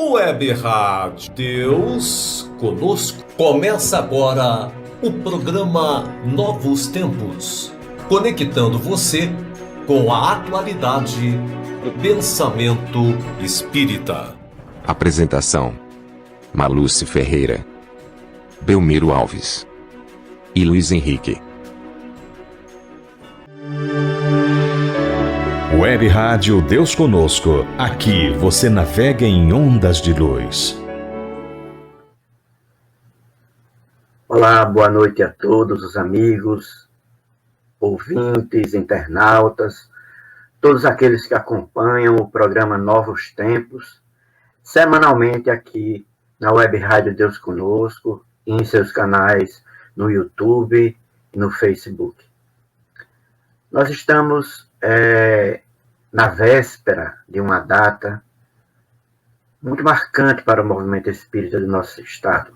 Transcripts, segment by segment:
Web Rádio Deus Conosco. Começa agora o programa Novos Tempos, conectando você com a atualidade do pensamento espírita. Apresentação: Malúcia Ferreira, Belmiro Alves e Luiz Henrique. Web Rádio Deus Conosco. Aqui você navega em ondas de luz. Olá, boa noite a todos os amigos, ouvintes, internautas, todos aqueles que acompanham o programa Novos Tempos, semanalmente aqui na Web Rádio Deus Conosco e em seus canais no YouTube e no Facebook. Nós estamos na véspera de uma data muito marcante para o movimento espírita do nosso estado.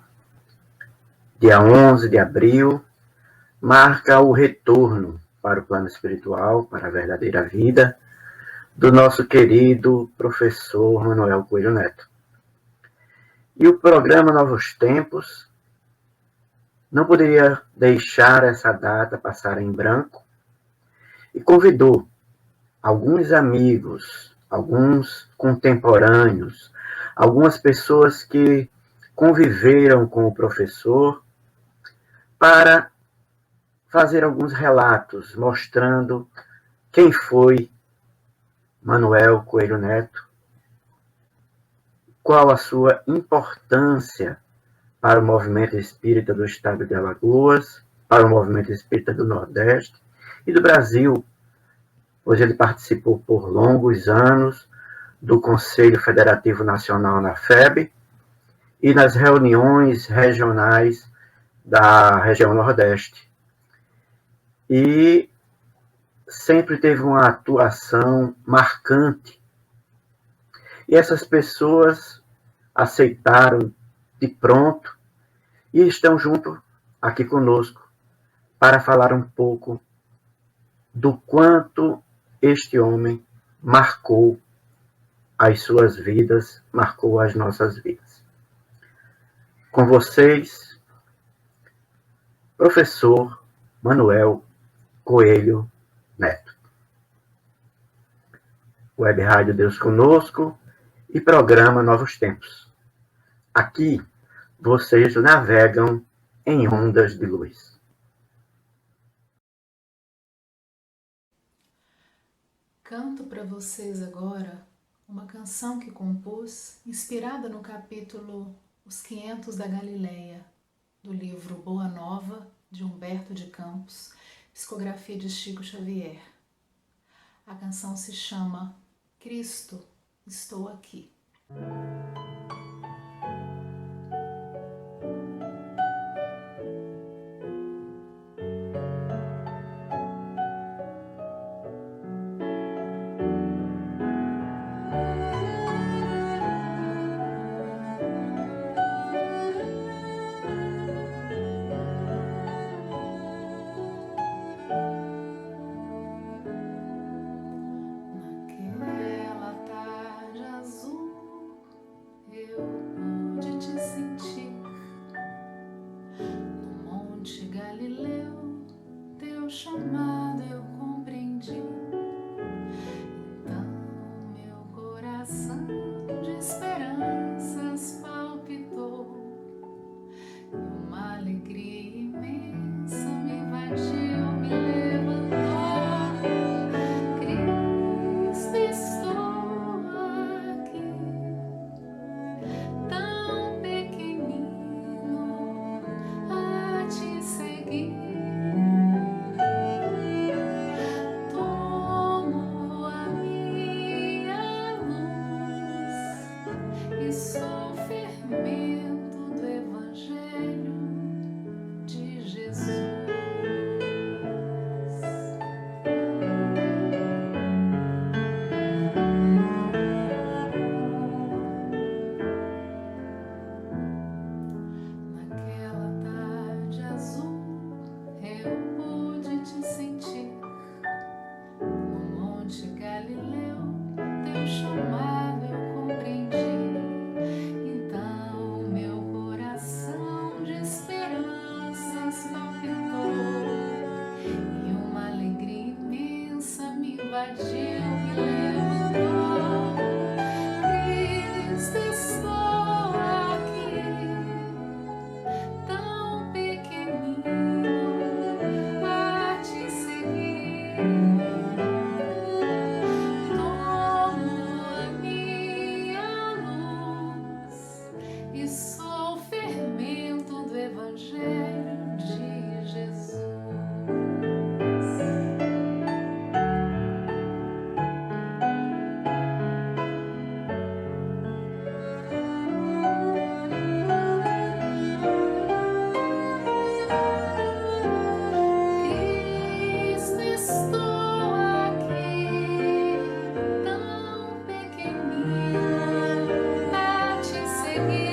Dia 11 de abril marca o retorno para o plano espiritual, para a verdadeira vida, do nosso querido professor Manuel Coelho Neto. E o programa Novos Tempos não poderia deixar essa data passar em branco e convidou alguns amigos, alguns contemporâneos, algumas pessoas que conviveram com o professor para fazer alguns relatos mostrando quem foi Manuel Coelho Neto, qual a sua importância para o movimento espírita do estado de Alagoas, para o movimento espírita do Nordeste e do Brasil, pois ele participou por longos anos do Conselho Federativo Nacional na FEB e nas reuniões regionais da região Nordeste. E sempre teve uma atuação marcante. E essas pessoas aceitaram de pronto e estão junto aqui conosco para falar um pouco do quanto este homem marcou as suas vidas, marcou as nossas vidas. Com vocês, professor Manuel Coelho Neto. Web Rádio Deus Conosco e programa Novos Tempos. Aqui, vocês navegam em ondas de luz. Canto para vocês agora uma canção que compus, inspirada no capítulo Os 500 da Galileia, do livro Boa Nova, de Humberto de Campos, psicografia de Chico Xavier. A canção se chama Cristo, Estou Aqui. Chamado eu compreendi, então meu coração de esperanças palpitou e uma alegria imensa me invadiu, me levantou. Cristo, estou aqui, tão pequenino a te seguir. Sou fermento do Evangelho de Jesus. Naquela tarde azul eu pude te sentir no Monte Galileu, teu chamado eu compreendi. e sou o fermento do Evangelho de Jesus. Cristo, estou aqui, tão pequenino a te seguir.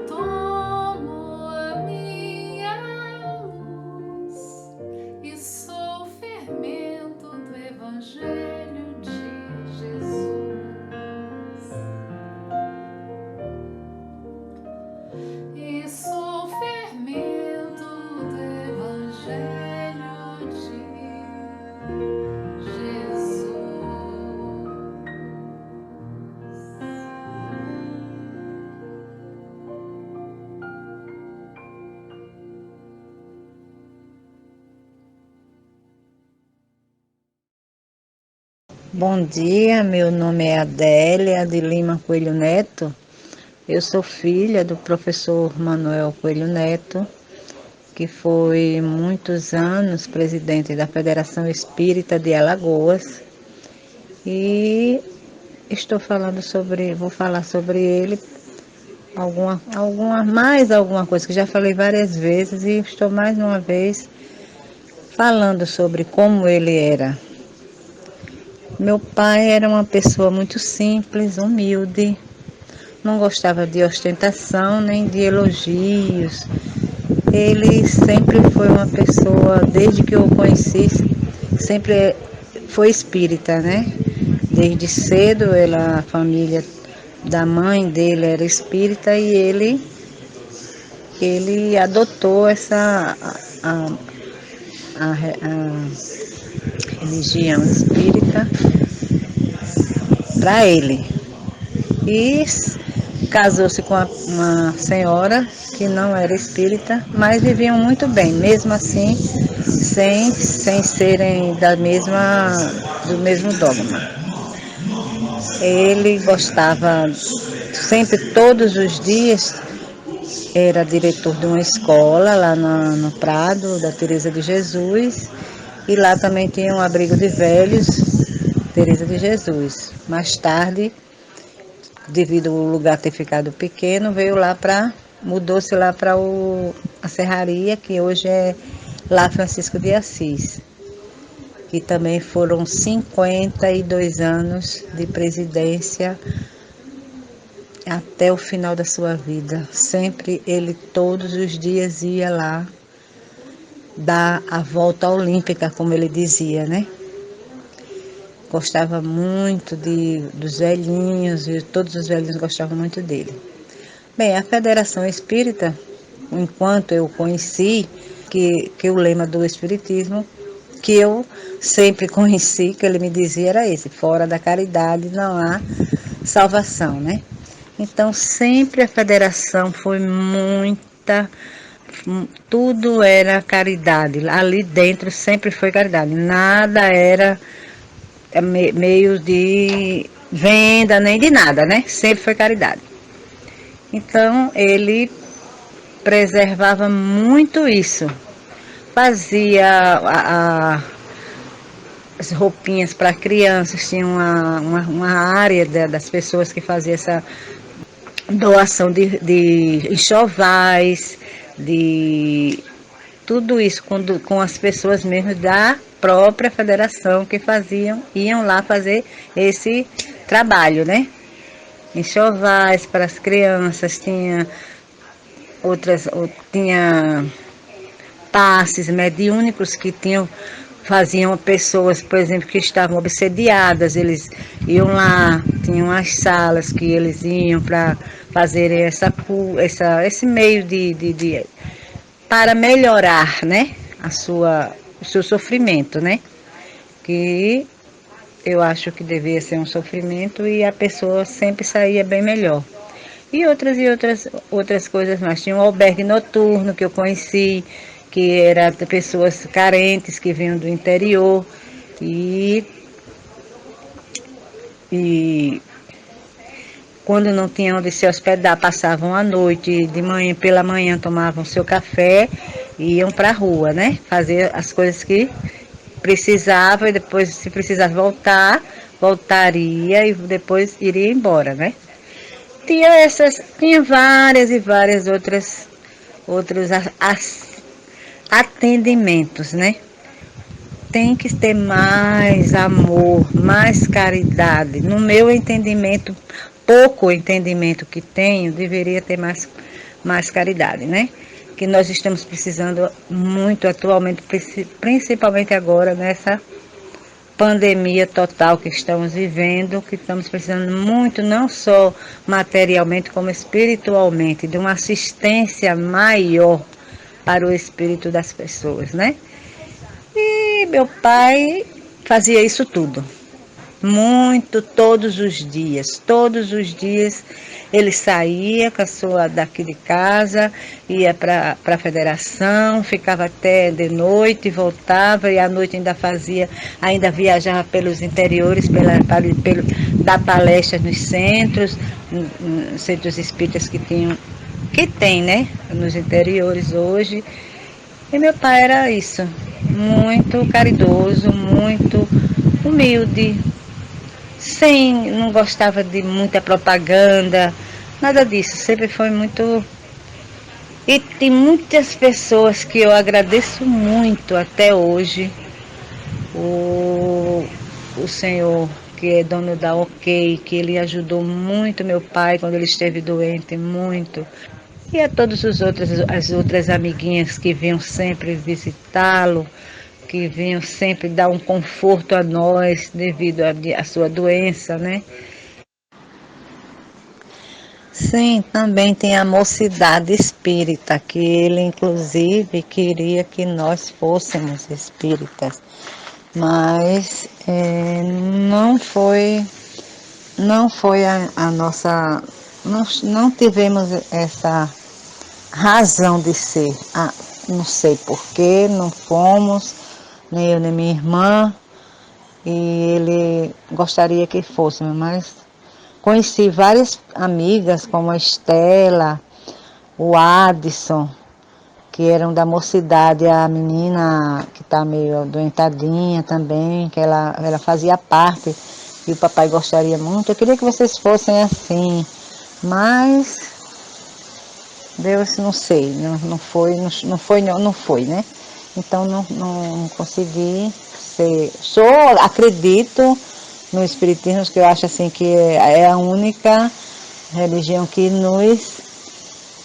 Tomo a minha luz e sou o fermento do Evangelho de Jesus. E sou o fermento do Evangelho de Jesus. Bom dia, meu nome é Adélia de Lima Coelho Neto. Eu sou filha do professor Manuel Coelho Neto, que foi muitos anos presidente da Federação Espírita de Alagoas. E vou falar sobre ele alguma coisa que já falei várias vezes e estou mais uma vez falando sobre como ele era. Meu pai era uma pessoa muito simples, humilde, não gostava de ostentação nem de elogios. Ele sempre foi uma pessoa, desde que eu o conheci, sempre foi espírita, né? Desde cedo, a família da mãe dele era espírita e ele adotou a religião espírita para ele. E casou-se com uma senhora que não era espírita, mas viviam muito bem, mesmo assim, sem serem do mesmo dogma. Ele gostava, sempre, todos os dias, era diretor de uma escola lá no Prado, da Teresa de Jesus, e lá também tinha um abrigo de velhos, Teresa de Jesus. Mais tarde, devido ao lugar ter ficado pequeno, mudou-se lá para a Serraria, que hoje é lá Francisco de Assis. Que também foram 52 anos de presidência até o final da sua vida. Sempre ele, todos os dias, ia lá dar a volta olímpica, como ele dizia, né? Gostava muito dos velhinhos, e todos os velhinhos gostavam muito dele. Bem, a Federação Espírita, enquanto eu conheci, que o lema do Espiritismo, que eu sempre conheci, que ele me dizia, era esse: fora da caridade não há salvação, né? Então, sempre a Federação foi tudo era caridade. Ali dentro sempre foi caridade. Nada era meio de venda, nem de nada, né? Sempre foi caridade. Então, ele preservava muito isso. Fazia as roupinhas para crianças, tinha uma área das pessoas que faziam essa doação de enxovais, de tudo isso com as pessoas mesmo da própria federação que iam lá fazer esse trabalho, né? Enxovais para as crianças, tinha passes mediúnicos que faziam pessoas, por exemplo, que estavam obsediadas, eles iam lá, tinham as salas que eles iam para fazerem esse meio para melhorar, né, o seu sofrimento, né, que eu acho que devia ser um sofrimento e a pessoa sempre saía bem melhor. E outras coisas mais. Tinha um albergue noturno que eu conheci, que era de pessoas carentes que vinham do interior e quando não tinham onde se hospedar, passavam a noite, de manhã, pela manhã tomavam seu café e iam para a rua, né? Fazer as coisas que precisavam e depois, se precisasse voltar, voltaria e depois iria embora, né? Tinha várias e várias outros atendimentos, né? Tem que ter mais amor, mais caridade. No meu entendimento, pouco entendimento que tenho, deveria ter mais caridade, né? Que nós estamos precisando muito atualmente, principalmente agora nessa pandemia total que estamos vivendo, que estamos precisando muito, não só materialmente, como espiritualmente, de uma assistência maior para o espírito das pessoas, né? E meu pai fazia isso tudo. Muito, todos os dias ele saía com a sua daqui de casa, ia para a federação, ficava até de noite, voltava e à noite ainda viajava pelos interiores, dar palestras nos centros espíritas que tem, né, nos interiores hoje. E meu pai era isso, muito caridoso, muito humilde, não gostava de muita propaganda, nada disso, sempre foi muito. E tem muitas pessoas que eu agradeço muito até hoje, o senhor que é dono da OK, que ele ajudou muito meu pai quando ele esteve doente, muito. E a as outras amiguinhas que vinham sempre visitá-lo, que vinham sempre dar um conforto a nós devido à sua doença, né? Sim, também tem a mocidade espírita, que ele inclusive queria que nós fôssemos espíritas, mas não foi a nossa, não tivemos essa razão de ser. Não sei porquê, não fomos, nem eu nem minha irmã, e ele gostaria que fôssemos, mas conheci várias amigas, como a Estela, o Adson, que eram da mocidade, a menina que está meio doentadinha também, que ela fazia parte, e o papai gostaria muito. Eu queria que vocês fossem assim, mas Deus, não sei, não foi, né? Então não consegui ser. Acredito no Espiritismo, que eu acho assim que é a única religião que nos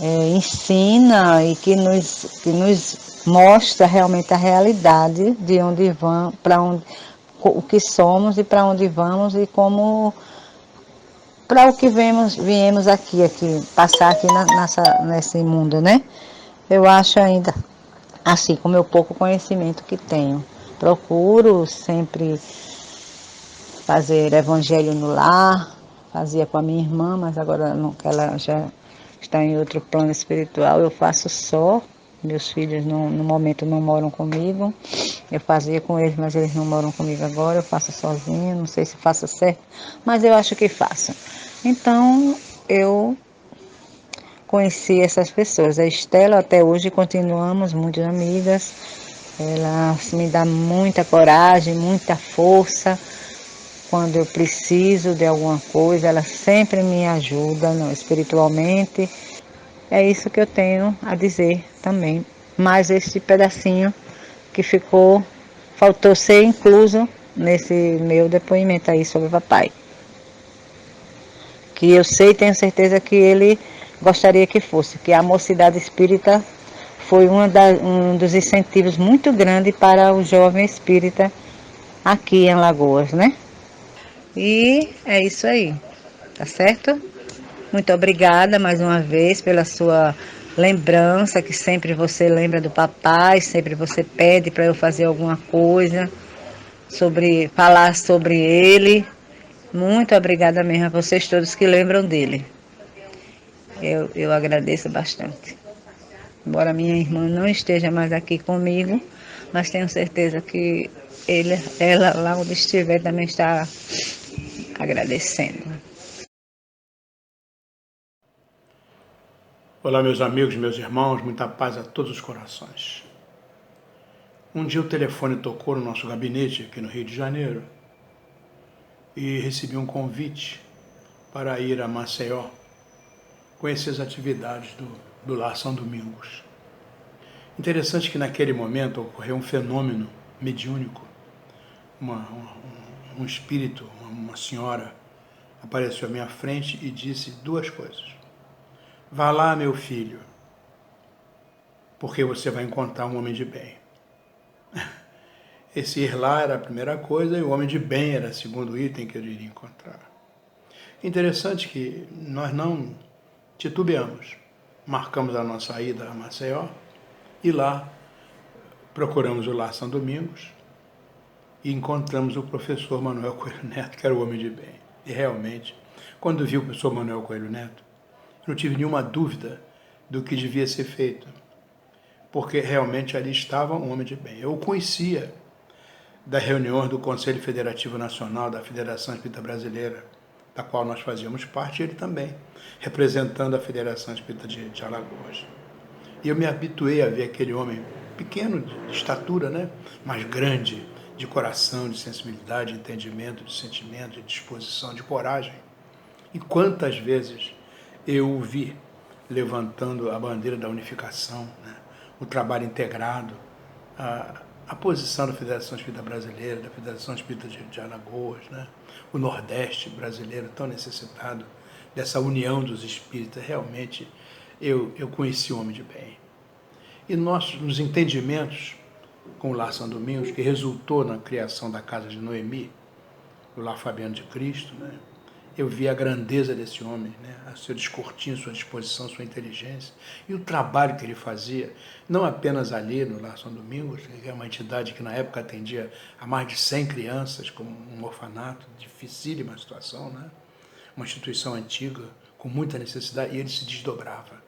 ensina e que nos mostra realmente a realidade de onde vamos, o que somos e para onde vamos e como para o que viemos aqui passar aqui nesse mundo, né? Eu acho ainda, assim, com o meu pouco conhecimento que tenho, procuro sempre fazer evangelho no lar, fazia com a minha irmã, mas agora não, ela já está em outro plano espiritual, eu faço só, meus filhos no momento não moram comigo, eu fazia com eles, mas eles não moram comigo agora, eu faço sozinha, não sei se faço certo, mas eu acho que faço. Então, eu conheci essas pessoas, a Estela até hoje continuamos muito amigas, ela me dá muita coragem, muita força, quando eu preciso de alguma coisa, ela sempre me ajuda espiritualmente. É isso que eu tenho a dizer também. Mas esse pedacinho que faltou ser incluso nesse meu depoimento aí sobre o papai. Que eu sei, tenho certeza que ele gostaria que fosse, que a mocidade espírita foi um dos incentivos muito grandes para o jovem espírita aqui em Alagoas, né? E é isso aí, tá certo? Muito obrigada mais uma vez pela sua lembrança, que sempre você lembra do papai, sempre você pede para eu fazer alguma coisa, falar sobre ele. Muito obrigada mesmo a vocês todos que lembram dele. Eu agradeço bastante. Embora minha irmã não esteja mais aqui comigo, mas tenho certeza que ela lá onde estiver também está agradecendo. Olá, meus amigos, meus irmãos, muita paz a todos os corações. Um dia o telefone tocou no nosso gabinete aqui no Rio de Janeiro e recebi um convite para ir a Maceió conhecer as atividades do Lar São Domingos. Interessante que naquele momento ocorreu um fenômeno mediúnico. Um espírito, uma senhora, apareceu à minha frente e disse duas coisas. Vá lá, meu filho, porque você vai encontrar um homem de bem. Esse ir lá era a primeira coisa e o homem de bem era o segundo item que eu iria encontrar. Interessante que nós não titubeamos. Marcamos a nossa ida a Maceió e lá procuramos o Lar São Domingos e encontramos o professor Manuel Coelho Neto, que era o homem de bem. E realmente, quando vi o professor Manuel Coelho Neto, não tive nenhuma dúvida do que devia ser feito, porque realmente ali estava um homem de bem. Eu o conhecia das reuniões do Conselho Federativo Nacional da Federação Espírita Brasileira, da qual nós fazíamos parte, ele também, representando a Federação Espírita de Alagoas. E eu me habituei a ver aquele homem pequeno de estatura, né? Mas grande, de coração, de sensibilidade, de entendimento, de sentimento, de disposição, de coragem. E quantas vezes eu o vi levantando a bandeira da unificação, né? O trabalho integrado, a posição da Federação Espírita Brasileira, da Federação Espírita de Alagoas, né? O Nordeste brasileiro tão necessitado dessa união dos espíritas. Realmente eu conheci o homem de bem. E nós, nos entendimentos com o Lar São Domingos, que resultou na criação da Casa de Noemi, o Lar Fabiano de Cristo, né? Eu vi a grandeza desse homem, né? O seu descortinho, sua disposição, sua inteligência e o trabalho que ele fazia, não apenas ali no Lar São Domingos, que é uma entidade que na época atendia a mais de 100 crianças, como um orfanato, dificílima situação, né? Uma instituição antiga, com muita necessidade, e ele se desdobrava.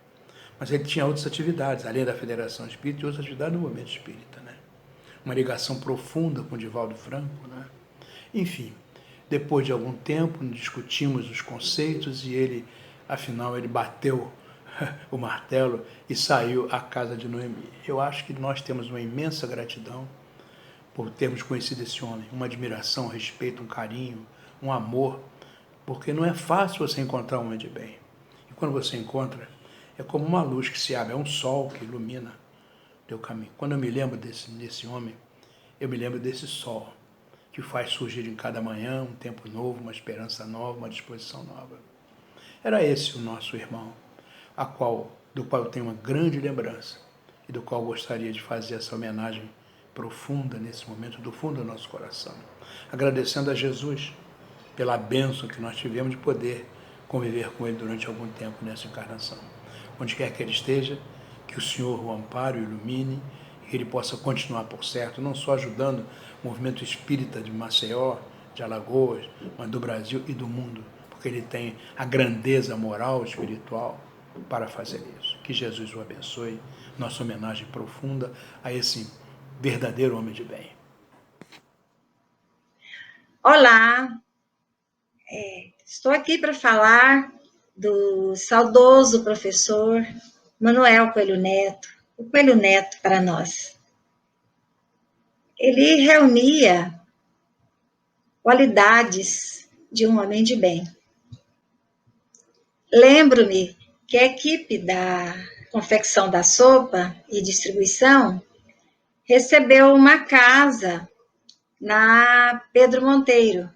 Mas ele tinha outras atividades, além da Federação Espírita, e outras atividades no movimento espírita, né? Uma ligação profunda com o Divaldo Franco, né? Enfim, depois de algum tempo, discutimos os conceitos e ele, afinal, ele bateu o martelo e saiu à Casa de Noemi. Eu acho que nós temos uma imensa gratidão por termos conhecido esse homem, uma admiração, um respeito, um carinho, um amor, porque não é fácil você encontrar um homem de bem. E quando você encontra, é como uma luz que se abre, é um sol que ilumina o teu caminho. Quando eu me lembro desse homem, eu me lembro desse sol, que faz surgir em cada manhã um tempo novo, uma esperança nova, uma disposição nova. Era esse o nosso irmão, do qual eu tenho uma grande lembrança e do qual gostaria de fazer essa homenagem profunda nesse momento, do fundo do nosso coração. Agradecendo a Jesus pela bênção que nós tivemos de poder conviver com ele durante algum tempo nessa encarnação. Onde quer que ele esteja, que o Senhor o ampare, o ilumine, que ele possa continuar por certo, não só ajudando o movimento espírita de Maceió, de Alagoas, mas do Brasil e do mundo, porque ele tem a grandeza moral e espiritual para fazer isso. Que Jesus o abençoe. Nossa homenagem profunda a esse verdadeiro homem de bem. Olá, estou aqui para falar do saudoso professor Manuel Coelho Neto, o Coelho Neto para nós. Ele reunia qualidades de um homem de bem. Lembro-me que a equipe da confecção da sopa e distribuição recebeu uma casa na Pedro Monteiro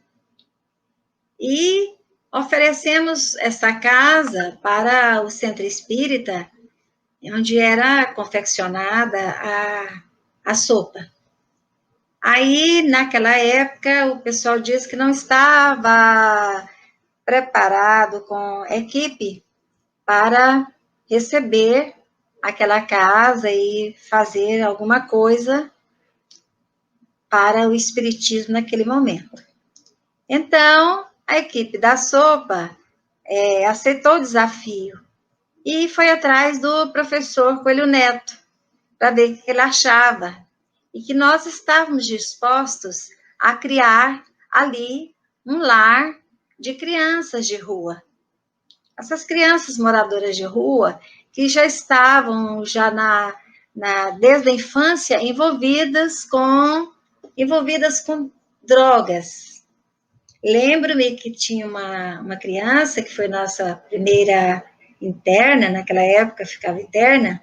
e oferecemos essa casa para o Centro Espírita, onde era confeccionada a sopa. Aí, naquela época, o pessoal disse que não estava preparado com equipe para receber aquela casa e fazer alguma coisa para o espiritismo naquele momento. Então, a equipe da sopa aceitou o desafio e foi atrás do professor Coelho Neto para ver o que ele achava e que nós estávamos dispostos a criar ali um lar de crianças de rua. Essas crianças moradoras de rua que que já estavam desde a infância envolvidas com drogas. Lembro-me que tinha uma criança que foi nossa primeira interna, naquela época ficava interna,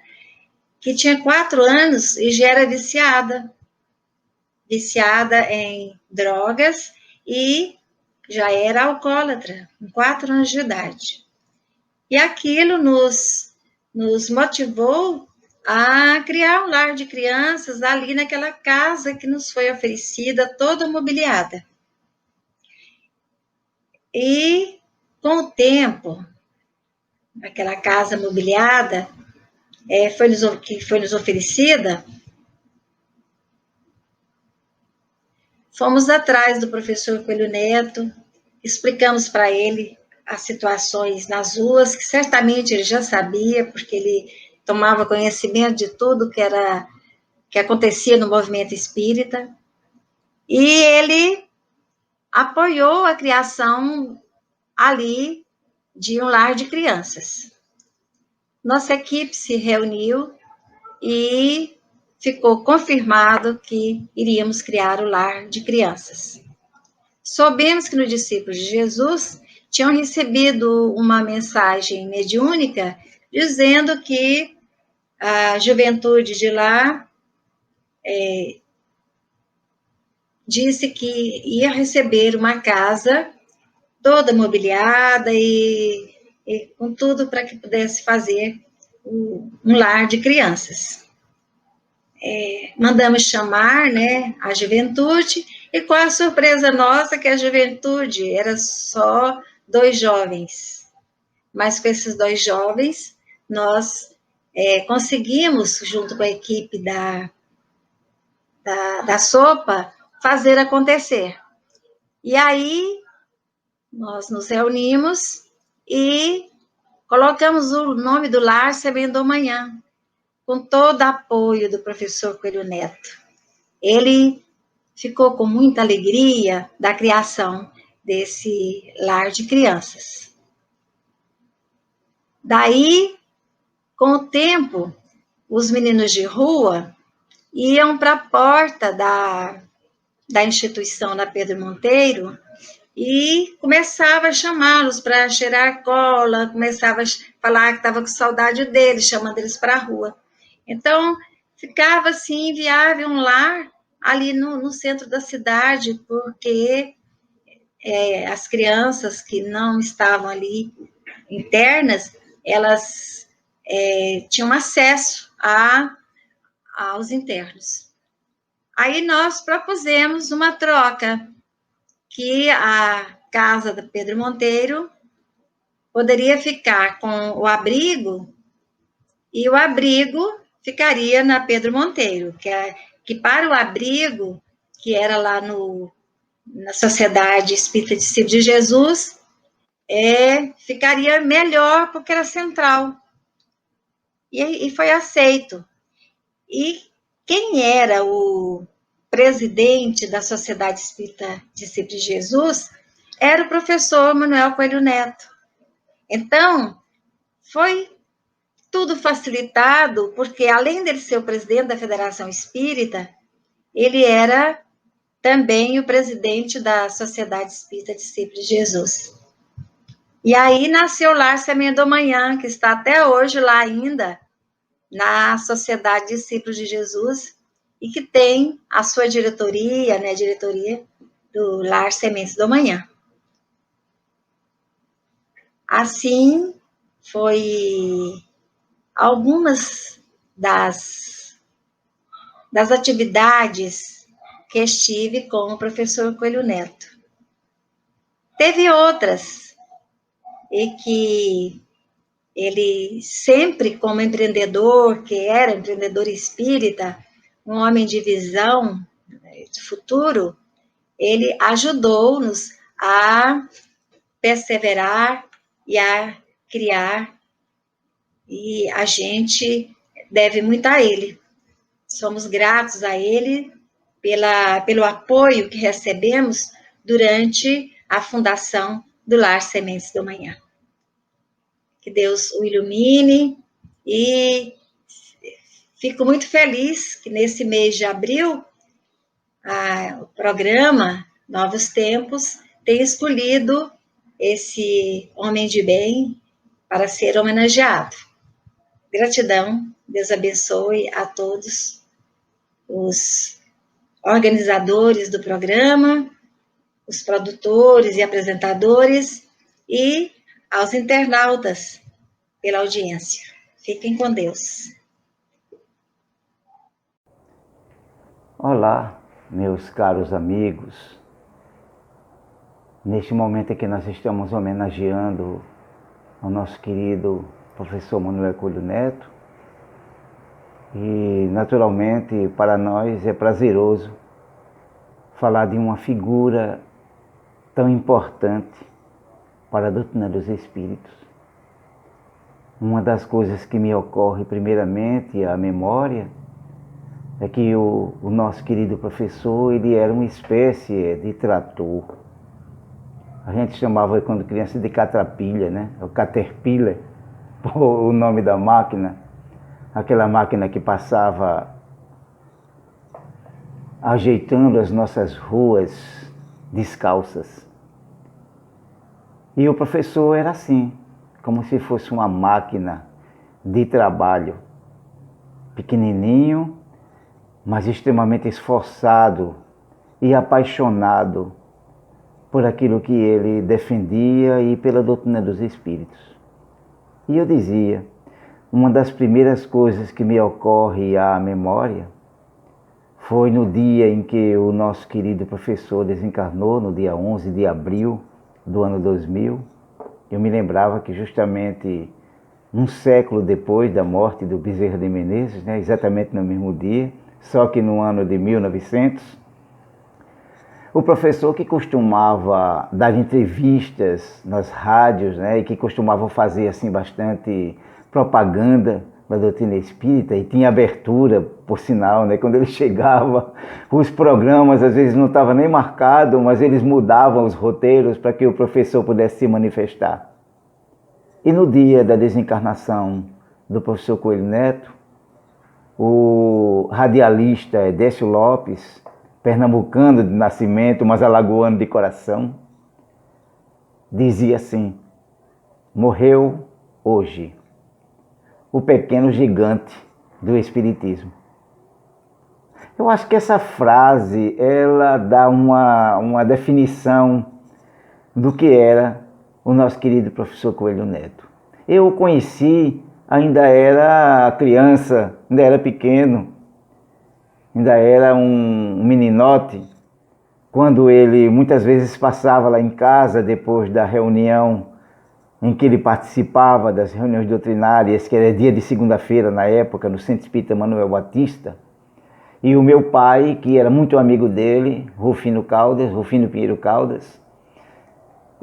que tinha 4 anos e já era viciada em drogas e já era alcoólatra, com 4 anos de idade. E aquilo nos motivou a criar um lar de crianças ali naquela casa que nos foi oferecida, toda mobiliada. E, com o tempo, aquela casa mobiliada que foi nos oferecida, fomos atrás do professor Coelho Neto, explicamos para ele as situações nas ruas, que certamente ele já sabia, porque ele tomava conhecimento de tudo que acontecia no movimento espírita, e ele apoiou a criação ali de um lar de crianças. Nossa equipe se reuniu e ficou confirmado que iríamos criar o lar de crianças. Soubemos que no Discípulos de Jesus tinham recebido uma mensagem mediúnica dizendo que a juventude de lá disse que ia receber uma casa toda mobiliada e com tudo para que pudesse fazer um lar de crianças. Mandamos chamar, né, a juventude, e qual a surpresa nossa que a juventude era só 2 jovens. Mas com esses 2 jovens, nós conseguimos, junto com a equipe da sopa, fazer acontecer. E aí, nós nos reunimos e colocamos o nome do lar Semente do Amanhã, com todo o apoio do professor Coelho Neto. Ele ficou com muita alegria da criação desse lar de crianças. Daí, com o tempo, os meninos de rua iam para a porta da instituição da Pedro Monteiro e começava a chamá-los para cheirar cola, começava a falar que estava com saudade deles, chamando eles para a rua. Então, ficava assim, inviável um lar ali no centro da cidade, porque as crianças que não estavam ali internas, elas tinham acesso aos internos. Aí nós propusemos uma troca, que a casa da Pedro Monteiro poderia ficar com o abrigo, e o abrigo ficaria na Pedro Monteiro, que para o abrigo, que era lá na Sociedade Espírita Discípulos de Jesus, ficaria melhor, porque era central. E foi aceito. E quem era o presidente da Sociedade Espírita Discípulos de Jesus era o professor Manuel Coelho Neto. Então, foi tudo facilitado, porque além dele ser o presidente da Federação Espírita, ele era também o presidente da Sociedade Espírita Discípulos de Jesus. E aí nasceu o Lar Semente do Amanhã, que está até hoje lá ainda, na Sociedade Discípulos de Jesus, e que tem a sua diretoria, né, a diretoria do Lar Sementes do Amanhã. Assim, foi algumas das atividades que estive com o professor Coelho Neto. Teve outras, e que ele sempre, como empreendedor, que era empreendedor espírita, um homem de visão de futuro, ele ajudou-nos a perseverar e a criar, e a gente deve muito a ele. Somos gratos a ele pelo apoio que recebemos durante a fundação do Lar Sementes do Amanhã. Que Deus o ilumine E fico muito feliz que nesse mês de abril, o programa Novos Tempos tem escolhido esse homem de bem para ser homenageado. Gratidão, Deus abençoe a todos os organizadores do programa, os produtores e apresentadores e aos internautas pela audiência. Fiquem com Deus. Olá, meus caros amigos. Neste momento em que nós estamos homenageando ao nosso querido professor Manuel Coelho Neto, e naturalmente para nós é prazeroso falar de uma figura tão importante para a doutrina dos Espíritos. Uma das coisas que me ocorre primeiramente à memória é que o nosso querido professor, ele era uma espécie de trator. A gente chamava quando criança de catrapilha, né? O Caterpillar, o nome da máquina. Aquela máquina que passava ajeitando as nossas ruas descalças. E o professor era assim, como se fosse uma máquina de trabalho, pequenininho, mas extremamente esforçado e apaixonado por aquilo que ele defendia e pela doutrina dos Espíritos. E eu dizia, uma das primeiras coisas que me ocorre à memória foi no dia em que o nosso querido professor desencarnou, no dia 11 de abril do ano 2000. Eu me lembrava que justamente um século depois da morte do Bezerra de Menezes, né, exatamente no mesmo dia, só que no ano de 1900, o professor que costumava dar entrevistas nas rádios, né, e que costumava fazer assim bastante propaganda da doutrina espírita, e tinha abertura, por sinal, né, quando ele chegava, os programas às vezes não estavam nem marcados, mas eles mudavam os roteiros para que o professor pudesse se manifestar. E no dia da desencarnação do professor Coelho Neto, o radialista Décio Lopes, pernambucano de nascimento, mas alagoano de coração, dizia assim: morreu hoje o pequeno gigante do Espiritismo. Eu acho que essa frase, ela dá uma definição do que era o nosso querido professor Coelho Neto. Eu o conheci, ainda era criança, ainda era pequeno, ainda era um meninote, quando ele muitas vezes passava lá em casa depois da reunião em que ele participava das reuniões doutrinárias, que era dia de segunda-feira na época, no Centro Espírita Manuel Batista. E o meu pai, que era muito amigo dele, Rufino Pinheiro Caldas,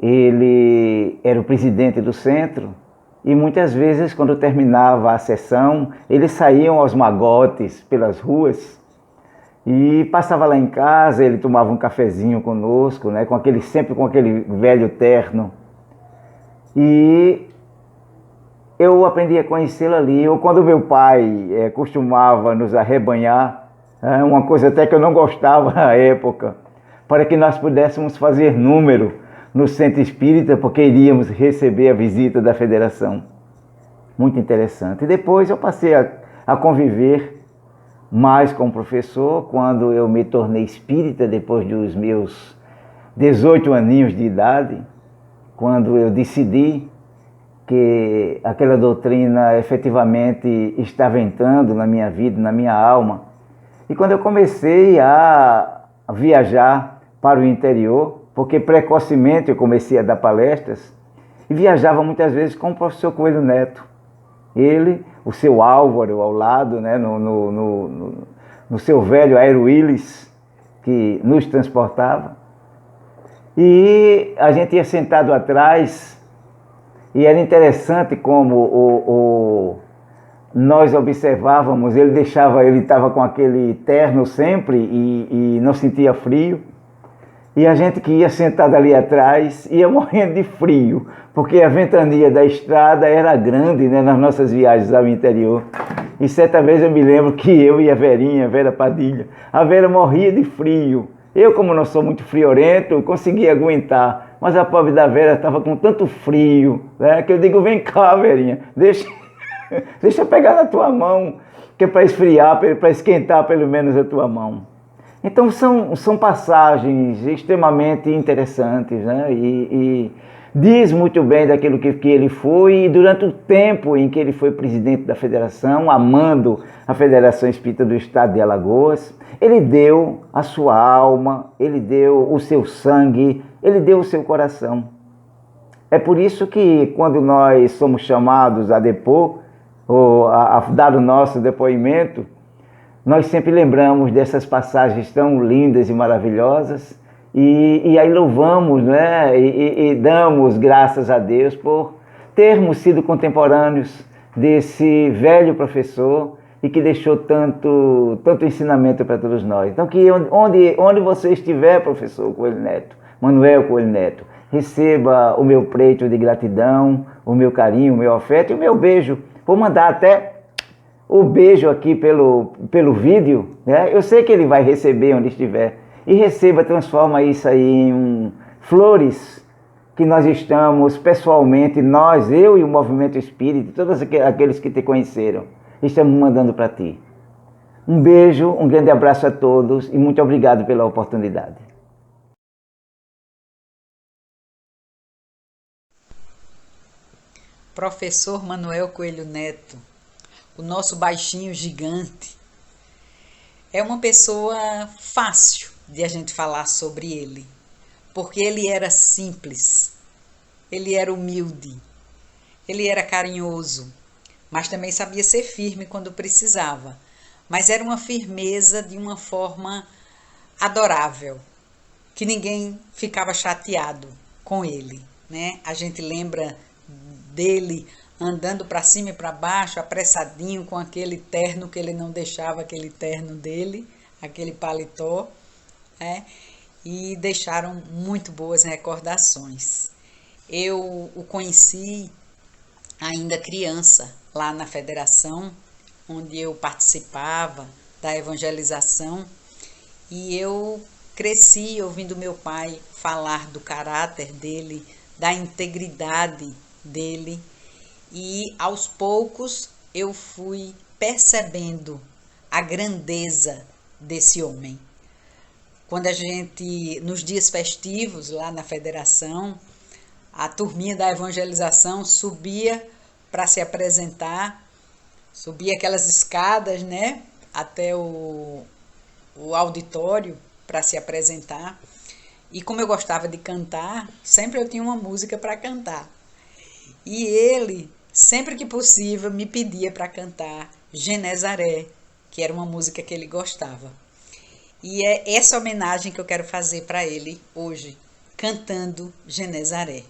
ele era o presidente do centro, e muitas vezes, quando terminava a sessão, eles saíam aos magotes pelas ruas e passava lá em casa, ele tomava um cafezinho conosco, né, sempre com aquele velho terno. E eu aprendi a conhecê-lo ali. Ou quando meu pai costumava nos arrebanhar, uma coisa até que eu não gostava na época, para que nós pudéssemos fazer número no Centro Espírita, porque iríamos receber a visita da Federação. Muito interessante. E depois eu passei a conviver mais com o professor, quando eu me tornei espírita, depois dos meus 18 aninhos de idade, quando eu decidi que aquela doutrina efetivamente estava entrando na minha vida, na minha alma. E quando eu comecei a viajar para o interior, porque precocemente eu comecei a dar palestras, e viajava muitas vezes com o professor Coelho Neto. Ele, o seu Álvaro ao lado, né, no seu velho Aero Willis, que nos transportava. E a gente ia sentado atrás, e era interessante como nós observávamos, ele estava com aquele terno sempre e não sentia frio. E a gente que ia sentado ali atrás ia morrendo de frio, porque a ventania da estrada era grande, né, nas nossas viagens ao interior. E certa vez eu me lembro que eu e a Verinha, Vera Padilha, a Vera morria de frio. Eu, como não sou muito friorento, conseguia aguentar, mas a pobre da Vera estava com tanto frio, né, que eu digo, vem cá, Verinha, deixa eu pegar na tua mão, que é para esfriar, para esquentar pelo menos a tua mão. Então são passagens extremamente interessantes, né? E diz muito bem daquilo que ele foi, e durante o tempo em que ele foi presidente da federação, amando a Federação Espírita do Estado de Alagoas, ele deu a sua alma, ele deu o seu sangue, ele deu o seu coração. É por isso que quando nós somos chamados a depor, ou a dar o nosso depoimento, nós sempre lembramos dessas passagens tão lindas e maravilhosas e aí louvamos, né? E damos graças a Deus por termos sido contemporâneos desse velho professor e que deixou tanto ensinamento para todos nós. Então, que onde você estiver, professor Coelho Neto, Manuel Coelho Neto, receba o meu preito de gratidão, o meu carinho, o meu afeto e o meu beijo. Vou mandar até o beijo aqui pelo vídeo, né? Eu sei que ele vai receber onde estiver. E receba, transforma isso aí em flores que nós estamos pessoalmente, eu e o Movimento Espírita, todos aqueles que te conheceram, estamos mandando para ti. Um beijo, um grande abraço a todos e muito obrigado pela oportunidade. Professor Manuel Coelho Neto, o nosso baixinho gigante, é uma pessoa fácil de a gente falar sobre ele, porque ele era simples, ele era humilde, ele era carinhoso, mas também sabia ser firme quando precisava, mas era uma firmeza de uma forma adorável, que ninguém ficava chateado com ele, né? A gente lembra dele andando para cima e para baixo, apressadinho, com aquele terno que ele não deixava, aquele terno dele, aquele paletó, né? E deixaram muito boas recordações. Eu o conheci ainda criança, lá na federação, onde eu participava da evangelização, e eu cresci ouvindo meu pai falar do caráter dele, da integridade dele, e aos poucos eu fui percebendo a grandeza desse homem. Quando a gente, nos dias festivos lá na federação, a turminha da evangelização subia para se apresentar, subia aquelas escadas, né, até o auditório para se apresentar. E como eu gostava de cantar, sempre eu tinha uma música para cantar. E ele, sempre que possível, me pedia para cantar Genezaré, que era uma música que ele gostava. E é essa homenagem que eu quero fazer para ele hoje, cantando Genezaré.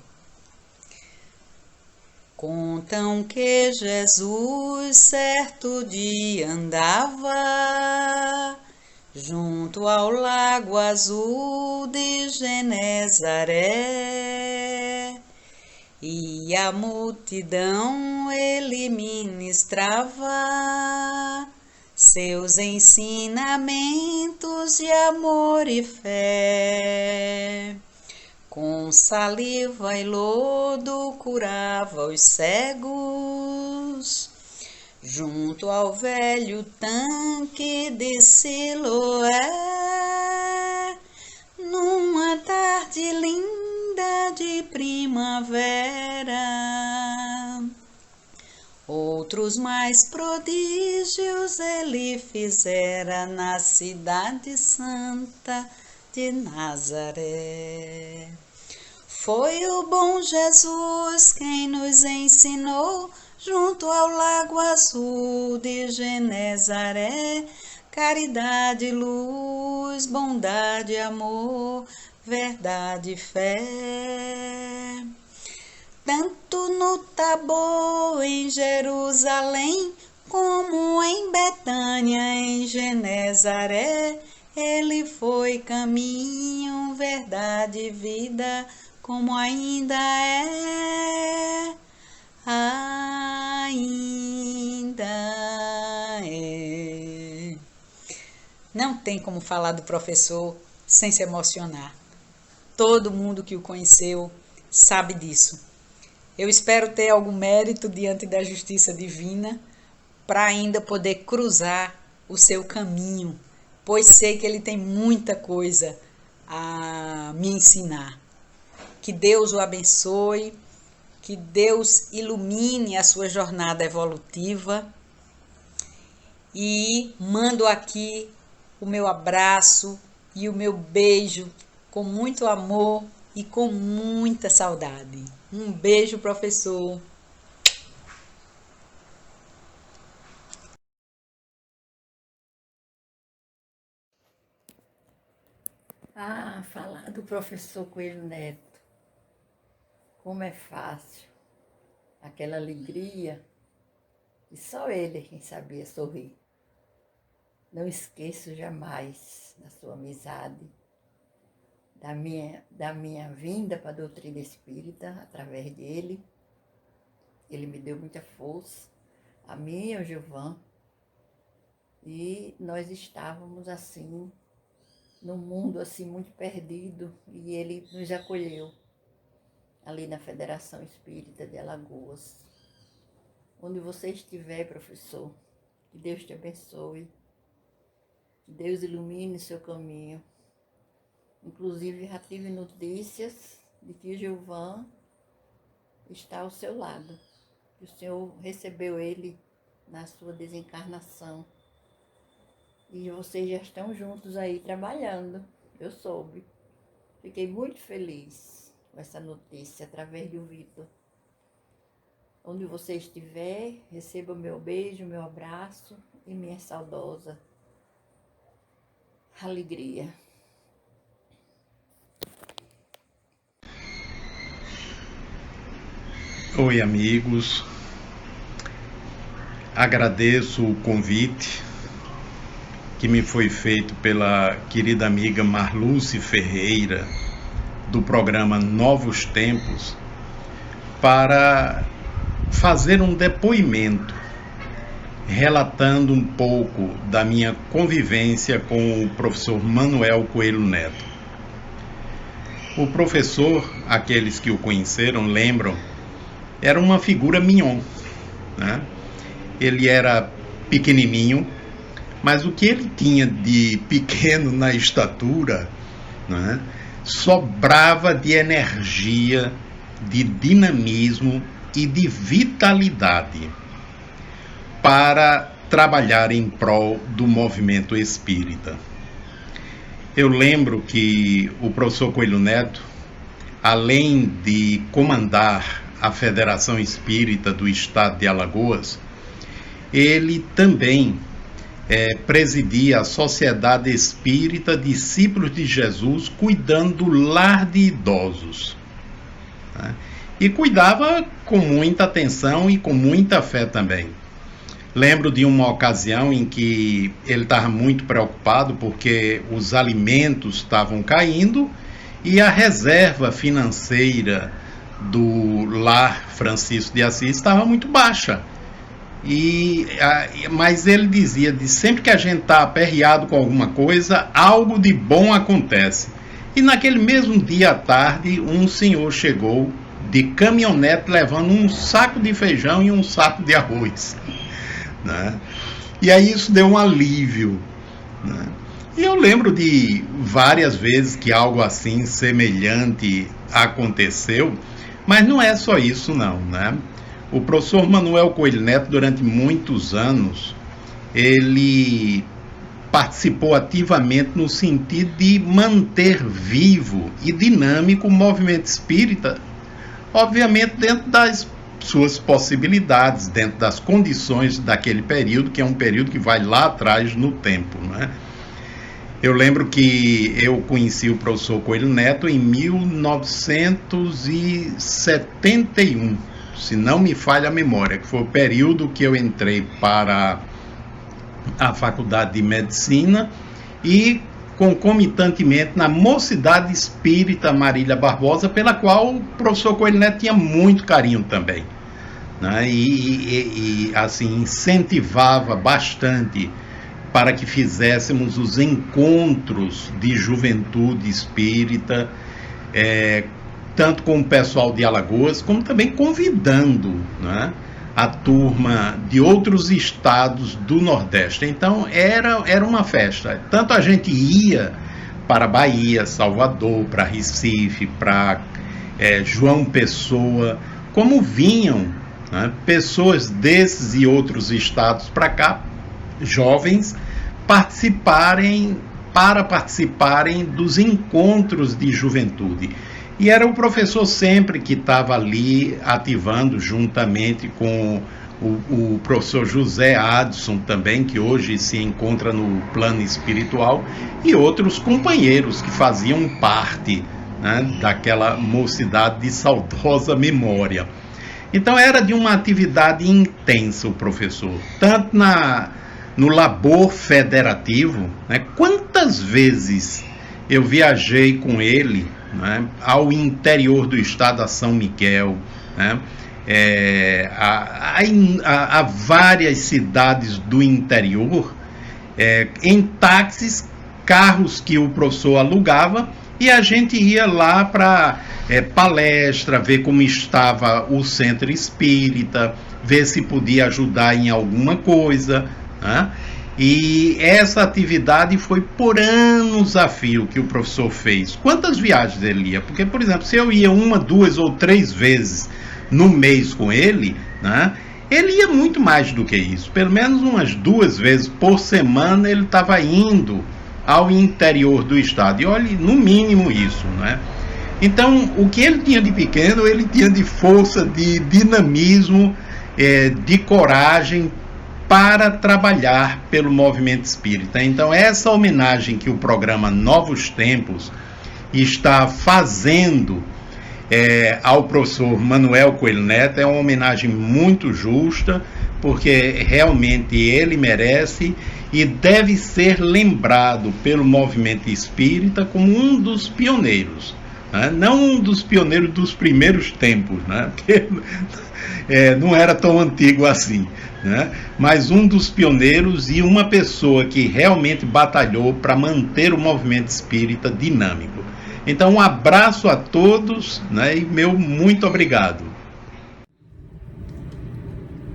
Contam que Jesus certo dia andava junto ao lago azul de Genezaré, e a multidão ele ministrava seus ensinamentos de amor e fé. Com saliva e lodo curava os cegos, junto ao velho tanque de Siloé, numa tarde linda de primavera. Outros mais prodígios ele fizera na cidade santa de Nazaré. Foi o bom Jesus quem nos ensinou, junto ao lago azul de Genezaré, caridade, luz, bondade, amor, verdade e fé. Tanto no Tabor, em Jerusalém, como em Betânia, em Genezaré, Ele foi caminho, verdade e vida, como ainda é. Ainda é. Não tem como falar do professor sem se emocionar. Todo mundo que o conheceu sabe disso. Eu espero ter algum mérito diante da justiça divina para ainda poder cruzar o seu caminho, pois sei que ele tem muita coisa a me ensinar. Que Deus o abençoe, que Deus ilumine a sua jornada evolutiva, e mando aqui o meu abraço e o meu beijo com muito amor e com muita saudade. Um beijo, professor. Falar do professor Coelho Neto, como é fácil, aquela alegria, e só ele quem sabia sorrir. Não esqueço jamais da sua amizade, da minha vinda para a doutrina espírita através dele. Ele me deu muita força, a mim e ao Gilvan, e nós estávamos assim, num mundo assim muito perdido, e ele nos acolheu ali na Federação Espírita de Alagoas. Onde você estiver, professor, que Deus te abençoe, que Deus ilumine seu caminho. Inclusive, já tive notícias de que o Gilvan está ao seu lado, que o Senhor recebeu ele na sua desencarnação. E vocês já estão juntos aí trabalhando, eu soube. Fiquei muito feliz com essa notícia através do Vitor. Onde você estiver, receba o meu beijo, meu abraço e minha saudosa alegria. Oi, amigos. Agradeço o convite que me foi feito pela querida amiga Marluce Ferreira, do programa Novos Tempos, para fazer um depoimento, relatando um pouco da minha convivência com o professor Manuel Coelho Neto. O professor, aqueles que o conheceram lembram, era uma figura mignon, né? Ele era pequenininho, mas o que ele tinha de pequeno na estatura, né, sobrava de energia, de dinamismo e de vitalidade para trabalhar em prol do movimento espírita. Eu lembro que o professor Coelho Neto, além de comandar a Federação Espírita do Estado de Alagoas, ele também presidia a Sociedade Espírita Discípulos de Jesus, cuidando do lar de idosos, né? E cuidava com muita atenção e com muita fé também. Lembro de uma ocasião em que ele estava muito preocupado porque os alimentos estavam caindo e a reserva financeira do lar Francisco de Assis estava muito baixa. Mas ele dizia, sempre que a gente está aperreado com alguma coisa, algo de bom acontece. E naquele mesmo dia à tarde, um senhor chegou de caminhonete levando um saco de feijão e um saco de arroz, né? E aí isso deu um alívio, né? E eu lembro de várias vezes que algo assim semelhante aconteceu, mas não é só isso não, né? O professor Manuel Coelho Neto, durante muitos anos, ele participou ativamente no sentido de manter vivo e dinâmico o movimento espírita, obviamente dentro das suas possibilidades, dentro das condições daquele período, que é um período que vai lá atrás no tempo, né? Eu lembro que eu conheci o professor Coelho Neto em 1971, se não me falha a memória, que foi o período que eu entrei para a Faculdade de Medicina e concomitantemente na Mocidade Espírita Marília Barbosa, pela qual o professor Coelho Neto tinha muito carinho também, né? E assim, incentivava bastante para que fizéssemos os encontros de juventude espírita, tanto com o pessoal de Alagoas, como também convidando, né, a turma de outros estados do Nordeste. Então era uma festa. Tanto a gente ia para Bahia, Salvador, para Recife, para João Pessoa, como vinham, né, pessoas desses e outros estados para cá, jovens, participarem dos encontros de juventude. E era o professor sempre que estava ali ativando, juntamente com o professor José Adson também, que hoje se encontra no plano espiritual, e outros companheiros que faziam parte, né, daquela mocidade de saudosa memória. Então era de uma atividade intensa o professor, tanto no labor federativo, né? Quantas vezes eu viajei com ele, né, ao interior do estado, a São Miguel, né, a várias cidades do interior, em táxis, carros que o professor alugava, e a gente ia lá para palestra, ver como estava o centro espírita, ver se podia ajudar em alguma coisa, né? E essa atividade foi por anos a fio que o professor fez. Quantas viagens ele ia? Porque, por exemplo, se eu ia 1, 2 ou 3 vezes no mês com ele, né, ele ia muito mais do que isso. Pelo menos umas 2 vezes por semana ele estava indo ao interior do estado. E olhe, no mínimo isso, né? Então, o que ele tinha de pequeno, ele tinha de força, de dinamismo, de coragem, para trabalhar pelo movimento espírita. Então, essa homenagem que o programa Novos Tempos está fazendo ao professor Manuel Coelho Neto é uma homenagem muito justa, porque realmente ele merece e deve ser lembrado pelo movimento espírita como um dos pioneiros, né? Não um dos pioneiros dos primeiros tempos, né? Porque não era tão antigo assim, né? Mas um dos pioneiros e uma pessoa que realmente batalhou para manter o movimento espírita dinâmico. Então, um abraço a todos, né? E meu muito obrigado.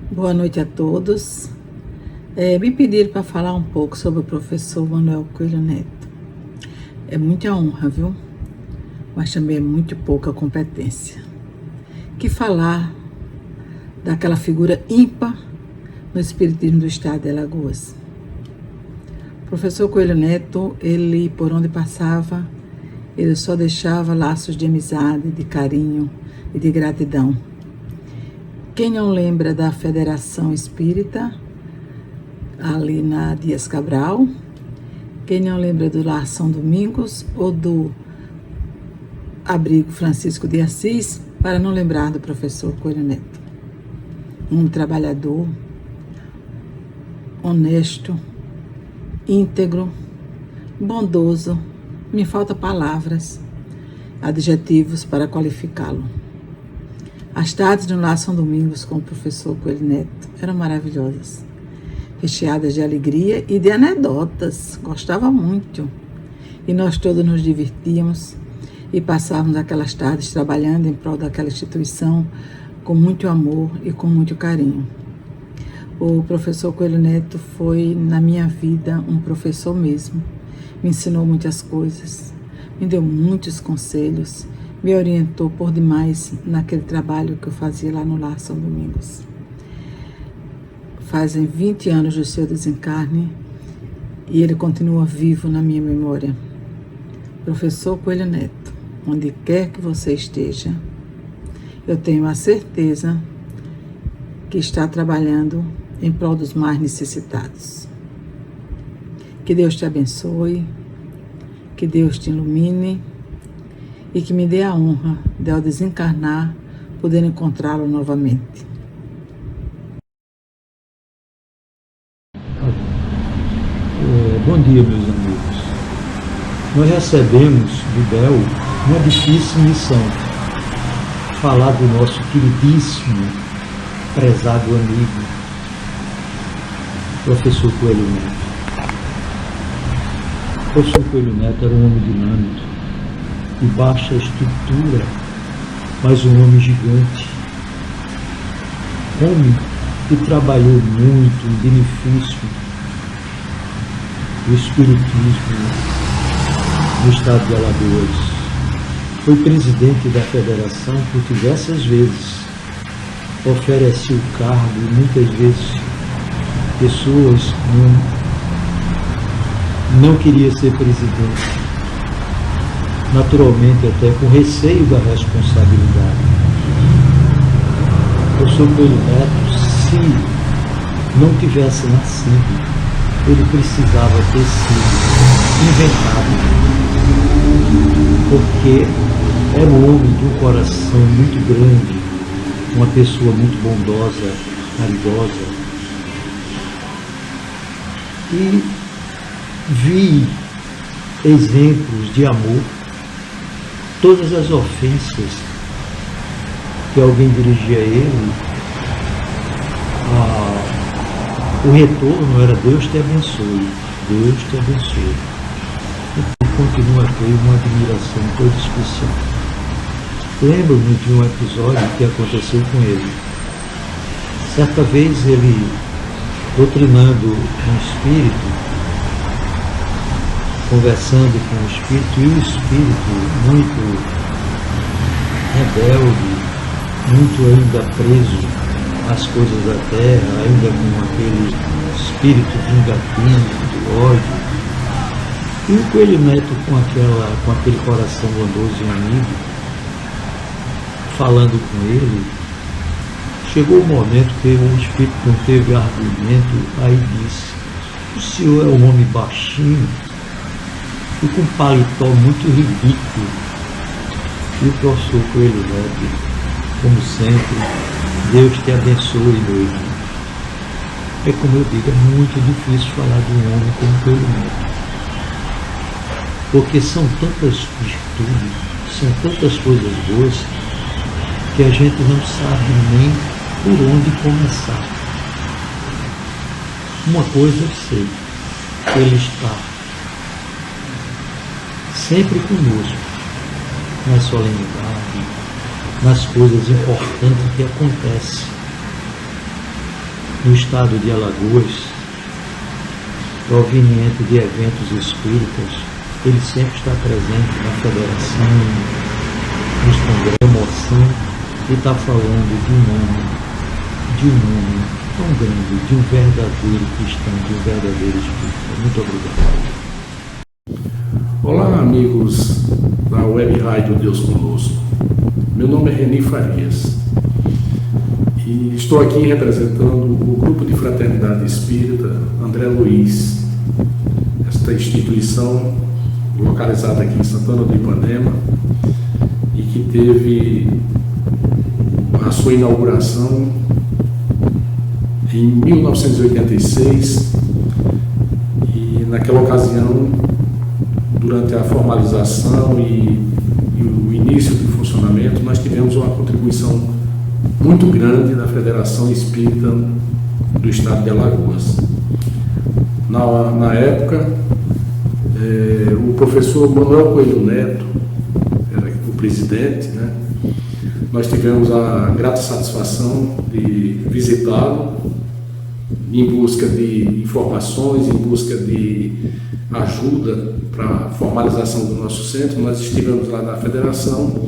Boa noite a todos. Me pediram para falar um pouco sobre o professor Manuel Coelho Neto. É muita honra, viu? Mas também é muito pouca competência. Que falar daquela figura ímpar no espiritismo do estado de Alagoas. O professor Coelho Neto, ele, por onde passava, ele só deixava laços de amizade, de carinho e de gratidão. Quem não lembra da Federação Espírita, ali na Dias Cabral? Quem não lembra do Lar São Domingos ou do Abrigo Francisco de Assis, para não lembrar do professor Coelho Neto? Um trabalhador, honesto, íntegro, bondoso, me faltam palavras, adjetivos para qualificá-lo. As tardes no Lar São Domingos com o professor Coelho Neto eram maravilhosas, recheadas de alegria e de anedotas, gostava muito. E nós todos nos divertíamos e passávamos aquelas tardes trabalhando em prol daquela instituição com muito amor e com muito carinho. O professor Coelho Neto foi, na minha vida, um professor mesmo. Me ensinou muitas coisas, me deu muitos conselhos, me orientou por demais naquele trabalho que eu fazia lá no Lar São Domingos. Fazem 20 anos do seu desencarne e ele continua vivo na minha memória. Professor Coelho Neto, onde quer que você esteja, eu tenho a certeza que está trabalhando em prol dos mais necessitados. Que Deus te abençoe, que Deus te ilumine e que me dê a honra de, ao desencarnar, poder encontrá-lo novamente. Bom dia, meus amigos. nós recebemos do Bel uma difícil missão: falar do nosso queridíssimo, prezado amigo, professor Coelho Neto. O professor Coelho Neto era um homem dinâmico, de baixa estrutura, mas um homem gigante. Homem que trabalhou muito em benefício do espiritismo no estado de Alagoas. Foi presidente da federação por diversas vezes. Ofereceu cargo e muitas vezes pessoas não queriam ser presidente. Naturalmente até com receio da responsabilidade. O professor Coelho Neto, se não tivesse nascido, ele precisava ter sido inventado, porque era um homem de um coração muito grande, uma pessoa muito bondosa, caridosa. E vi exemplos de amor. Todas as ofensas que alguém dirigia a ele, o retorno era: Deus te abençoe, Deus te abençoe. E continua a ter uma admiração toda especial. Lembro-me de um episódio que aconteceu com ele. Certa vez ele, doutrinando um espírito, conversando com o espírito, e o espírito muito rebelde, muito ainda preso às coisas da terra, ainda com aquele espírito vingativo, do ódio. E o Coelho Neto, com aquele coração bondoso e amigo, falando com ele, chegou o momento que o espírito não teve argumento, aí disse: o senhor é um homem baixinho e com paletó muito ridículo. E o professor Coelho Neto, como sempre: Deus te abençoe, meu irmão. É como eu digo, é muito difícil falar de um homem como Coelho Neto, porque são tantas virtudes, são tantas coisas boas, que a gente não sabe nem por onde começar. Uma coisa eu sei: ele está sempre conosco, na solenidade, nas coisas importantes que acontecem no estado de Alagoas, proveniente de eventos espíritas. Ele sempre está presente na federação, nos congressos, moção, e está falando de um homem tão grande, de um verdadeiro cristão, de um verdadeiro espírita. Muito obrigado. Olá, amigos da Web Rádio Deus Conosco. Meu nome é Reni Farias e estou aqui representando o Grupo de Fraternidade Espírita André Luiz, esta instituição localizada aqui em Santana do Ipanema e que teve a sua inauguração em 1986, e naquela ocasião, durante a formalização e o início do funcionamento, nós tivemos uma contribuição muito grande da Federação Espírita do Estado de Alagoas. Na época, o professor Manuel Coelho Neto era o presidente, né? Nós tivemos a grata satisfação de visitá-lo em busca de informações, em busca de ajuda para a formalização do nosso centro. Nós estivemos lá na federação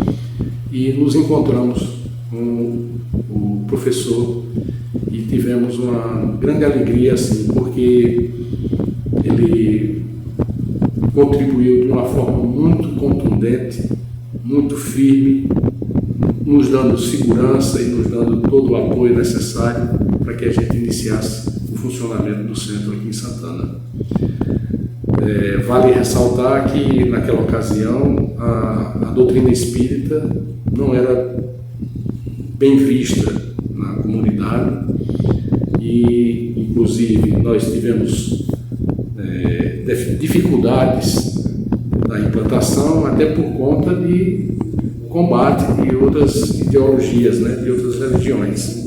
e nos encontramos com o professor e tivemos uma grande alegria, assim, porque ele contribuiu de uma forma muito contundente, muito firme, nos dando segurança e nos dando todo o apoio necessário para que a gente iniciasse o funcionamento do centro aqui em Santana. Vale ressaltar que, naquela ocasião, a doutrina espírita não era bem vista na comunidade e, inclusive, nós tivemos dificuldades da implantação, até por conta de combate de outras ideologias, né, de outras religiões.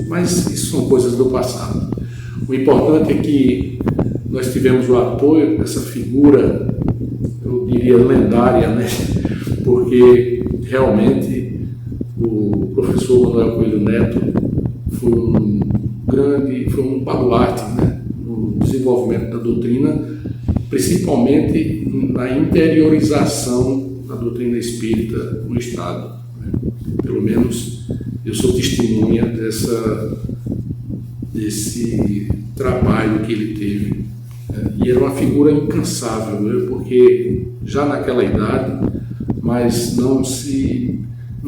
Mas isso são coisas do passado. O importante é que nós tivemos o apoio dessa figura, eu diria lendária, né, porque realmente o professor Manuel Coelho Neto foi um baluarte, né, no desenvolvimento da doutrina, principalmente na interiorização da doutrina espírita no Estado. Pelo menos eu sou testemunha desse trabalho que ele teve. E era uma figura incansável, né? Porque já naquela idade, mas não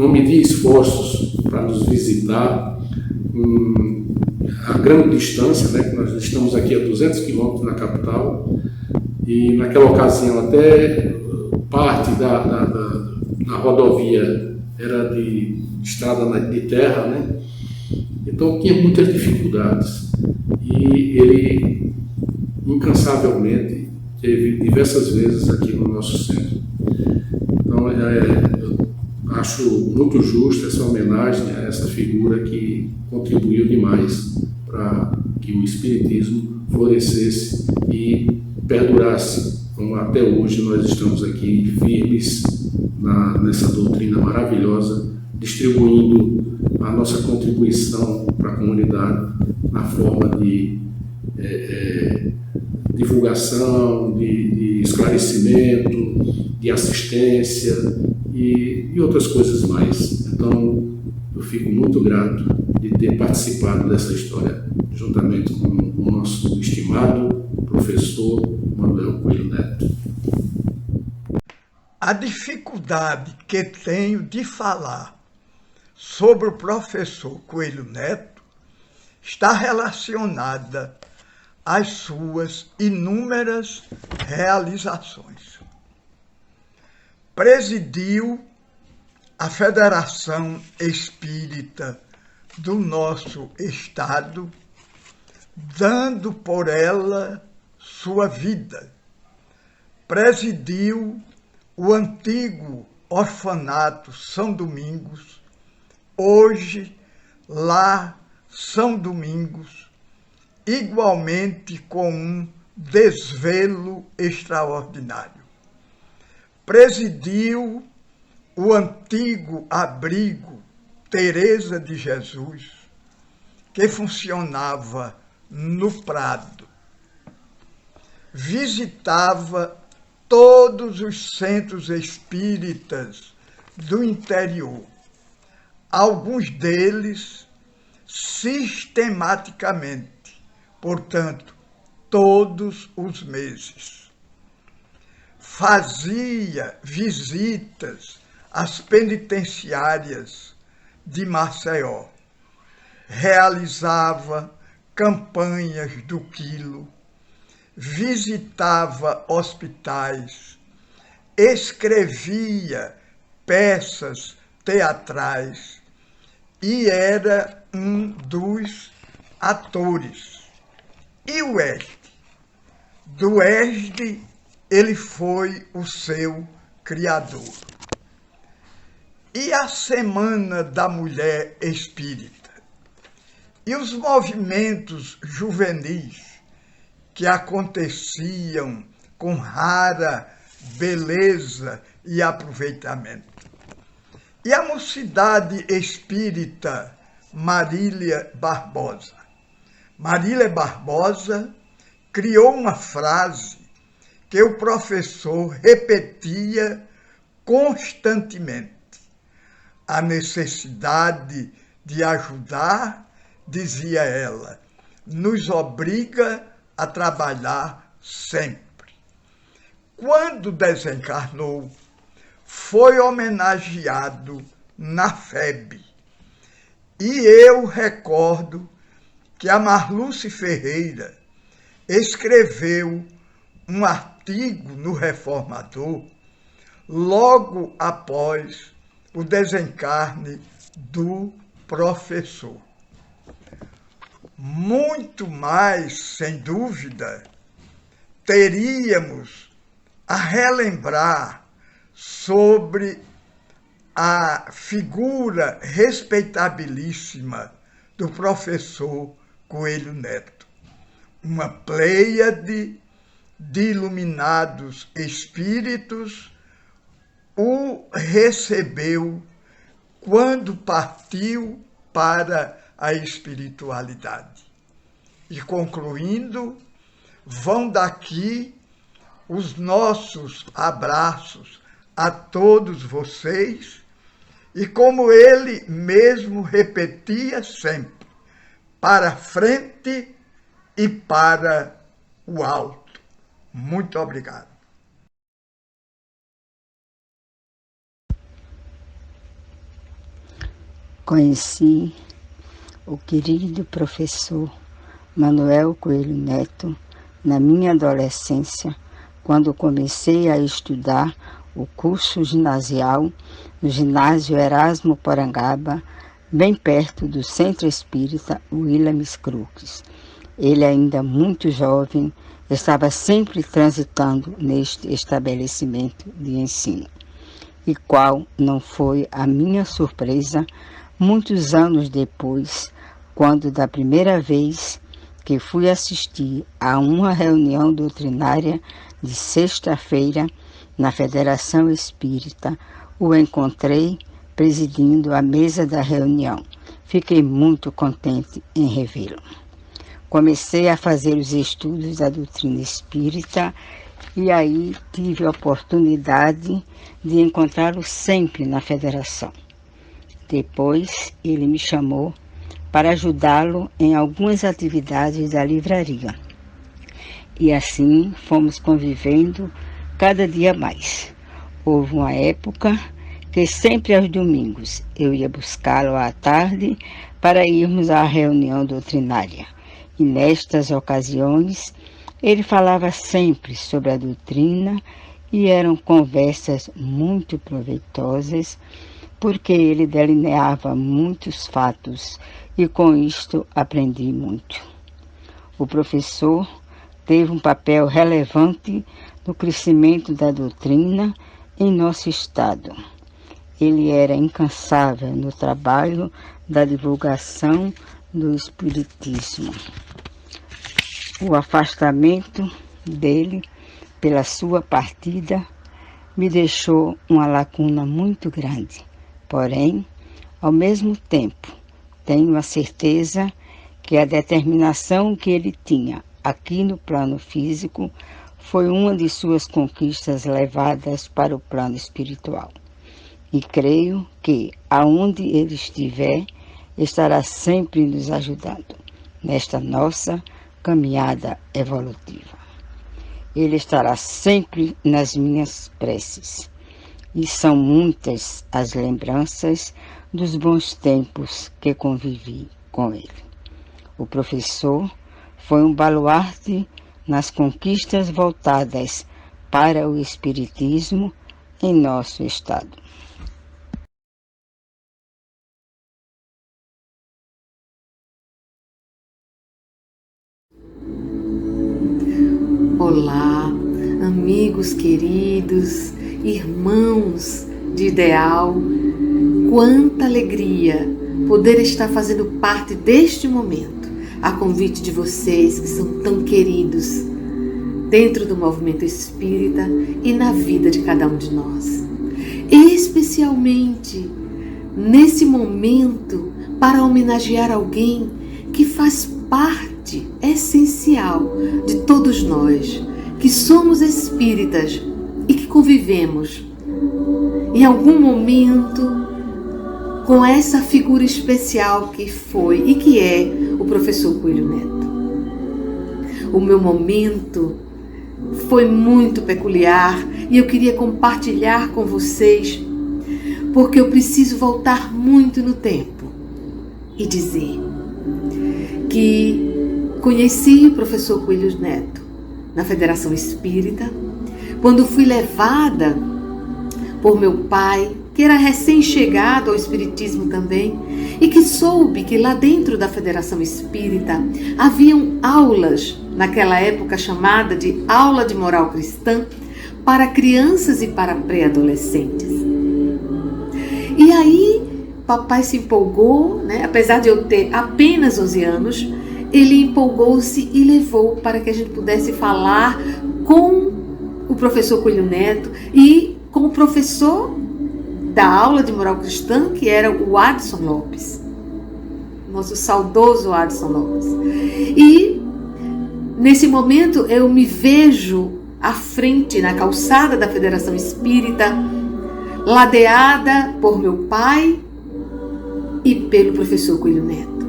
media esforços para nos visitar a grande distância, né? Que nós estamos aqui a 200 quilômetros da capital, e naquela ocasião até parte da rodovia era de estrada de terra, né? Então tinha muitas dificuldades, e ele incansavelmente teve diversas vezes aqui no nosso centro. Então eu acho muito justa essa homenagem a essa figura que contribuiu demais para que o espiritismo florescesse e perdurasse, como até hoje nós estamos aqui firmes nessa doutrina maravilhosa, distribuindo a nossa contribuição para a comunidade na forma de divulgação, de esclarecimento, de assistência e outras coisas mais. Então, eu fico muito grato de ter participado dessa história, juntamente com o nosso estimado professor Manuel Coelho Neto. A dificuldade que tenho de falar sobre o professor Coelho Neto está relacionada às suas inúmeras realizações. Presidiu a Federação Espírita do nosso estado, dando por ela sua vida. Presidiu o antigo orfanato São Domingos, hoje lá São Domingos, igualmente com um desvelo extraordinário. Presidiu o antigo abrigo Teresa de Jesus, que funcionava no Prado. Visitava todos os centros espíritas do interior, alguns deles sistematicamente, portanto, todos os meses. Fazia visitas às penitenciárias de Maceió, realizava campanhas do quilo, visitava hospitais, escrevia peças teatrais e era um dos atores. E o ESD? Do ESD, ele foi o seu criador. E a Semana da Mulher Espírita? E os movimentos juvenis que aconteciam com rara beleza e aproveitamento? E a Mocidade Espírita Marília Barbosa? Marília Barbosa criou uma frase que o professor repetia constantemente: a necessidade de ajudar, dizia ela, nos obriga a trabalhar sempre. Quando desencarnou, foi homenageado na FEB. E eu recordo que a Marluce Ferreira escreveu um artigo no Reformador logo após o desencarne do professor. Muito mais, sem dúvida, teríamos a relembrar sobre a figura respeitabilíssima do professor Coelho Neto. Uma pleiade de iluminados espíritos o recebeu quando partiu para a espiritualidade. E concluindo, vão daqui os nossos abraços a todos vocês, e como ele mesmo repetia sempre, para frente e para o alto. Muito obrigado. Conheci o querido professor Manuel Coelho Neto na minha adolescência, quando comecei a estudar o curso ginasial no ginásio Erasmo Porangaba, bem perto do Centro Espírita Williams Crux. Ele, ainda muito jovem, estava sempre transitando neste estabelecimento de ensino. E qual não foi a minha surpresa, muitos anos depois, quando da primeira vez que fui assistir a uma reunião doutrinária de sexta-feira na Federação Espírita, o encontrei presidindo a mesa da reunião. Fiquei muito contente em revê-lo. Comecei a fazer os estudos da doutrina espírita e aí tive a oportunidade de encontrá-lo sempre na Federação. Depois ele me chamou para ajudá-lo em algumas atividades da livraria. E assim fomos convivendo cada dia mais. Houve uma época que sempre aos domingos eu ia buscá-lo à tarde para irmos à reunião doutrinária. E nestas ocasiões ele falava sempre sobre a doutrina e eram conversas muito proveitosas, porque ele delineava muitos fatos e com isto aprendi muito. O professor teve um papel relevante no crescimento da doutrina em nosso estado. Ele era incansável no trabalho da divulgação do espiritismo. O afastamento dele pela sua partida me deixou uma lacuna muito grande. Porém, ao mesmo tempo, tenho a certeza que a determinação que ele tinha aqui no plano físico foi uma de suas conquistas levadas para o plano espiritual. E creio que, aonde ele estiver, estará sempre nos ajudando nesta nossa caminhada evolutiva. Ele estará sempre nas minhas preces. E são muitas as lembranças dos bons tempos que convivi com ele. O professor foi um baluarte nas conquistas voltadas para o espiritismo em nosso estado. Olá, amigos queridos, irmãos de ideal, quanta alegria poder estar fazendo parte deste momento, a convite de vocês que são tão queridos dentro do movimento espírita e na vida de cada um de nós. Especialmente nesse momento para homenagear alguém que faz parte essencial de todos nós, que somos espíritas e que convivemos em algum momento com essa figura especial que foi e que é o professor Coelho Neto. O meu momento foi muito peculiar e eu queria compartilhar com vocês, porque eu preciso voltar muito no tempo e dizer que conheci o professor Coelho Neto na Federação Espírita, quando fui levada por meu pai, que era recém-chegado ao Espiritismo também, e que soube que lá dentro da Federação Espírita haviam aulas, naquela época chamada de aula de moral cristã, para crianças e para pré-adolescentes. E aí, papai se empolgou, né? Apesar de eu ter apenas 11 anos, ele empolgou-se e levou para que a gente pudesse falar com o professor Coelho Neto e com o professor da aula de moral cristã, que era o Adson Lopes, nosso saudoso Adson Lopes. E nesse momento eu me vejo à frente, na calçada da Federação Espírita, ladeada por meu pai e pelo professor Coelho Neto.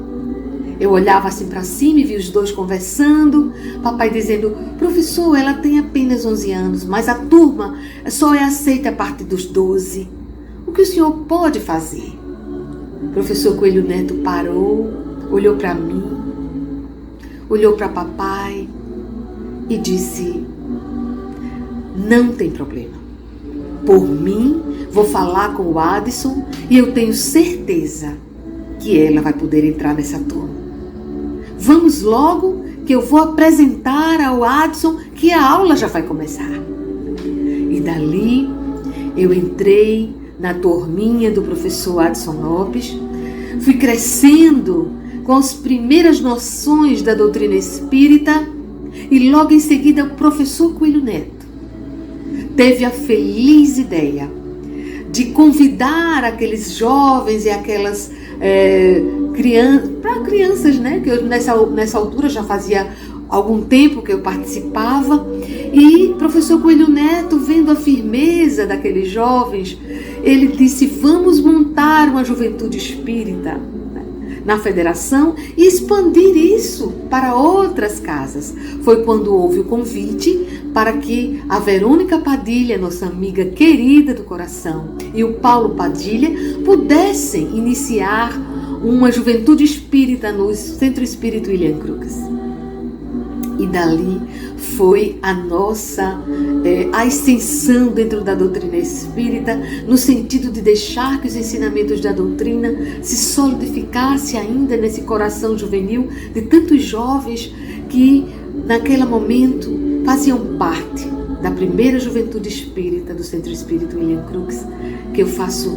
Eu olhava assim para cima e vi os dois conversando, papai dizendo: professor, ela tem apenas 11 anos, mas a turma só é aceita a partir dos 12. O que o senhor pode fazer? O professor Coelho Neto parou, olhou para mim, olhou para papai e disse: não tem problema. Por mim, vou falar com o Adson e eu tenho certeza que ela vai poder entrar nessa turma. Vamos logo que eu vou apresentar ao Adson que a aula já vai começar. E dali eu entrei na turminha do professor Adson Lopes, fui crescendo com as primeiras noções da doutrina espírita e logo em seguida o professor Coelho Neto teve a feliz ideia de convidar aqueles jovens e aquelas crianças, né? Que eu nessa altura já fazia algum tempo que eu participava, e professor Coelho Neto, vendo a firmeza daqueles jovens, ele disse: vamos montar uma juventude espírita na federação e expandir isso para outras casas. Foi quando houve o convite para que a Verônica Padilha, nossa amiga querida do coração, e o Paulo Padilha pudessem iniciar uma juventude espírita no Centro Espírita William Crookes. E dali foi a nossa ascensão dentro da doutrina espírita, no sentido de deixar que os ensinamentos da doutrina se solidificassem ainda nesse coração juvenil de tantos jovens que naquele momento faziam parte da primeira juventude espírita do Centro Espírita William Crookes, que eu faço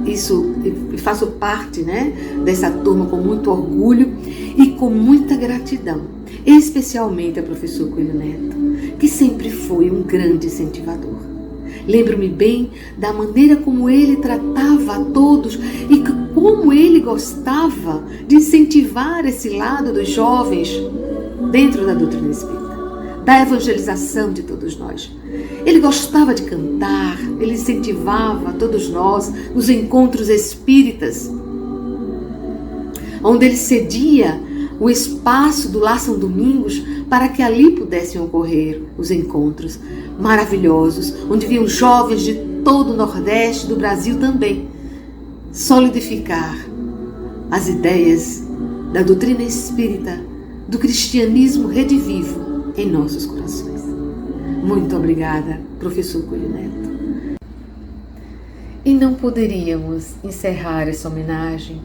isso e faço parte, né, dessa turma com muito orgulho e com muita gratidão, especialmente ao professor Coelho Neto, que sempre foi um grande incentivador. Lembro-me bem da maneira como ele tratava a todos e como ele gostava de incentivar esse lado dos jovens dentro da doutrina espírita, da evangelização de todos nós. Ele gostava de cantar, ele incentivava todos nós nos encontros espíritas, onde ele cedia o espaço do Lar São Domingos para que ali pudessem ocorrer os encontros maravilhosos, onde vinham jovens de todo o Nordeste, do Brasil também, solidificar as ideias da doutrina espírita, do cristianismo redivivo em nossos corações. Muito obrigada, professor Coelho Neto. E não poderíamos encerrar essa homenagem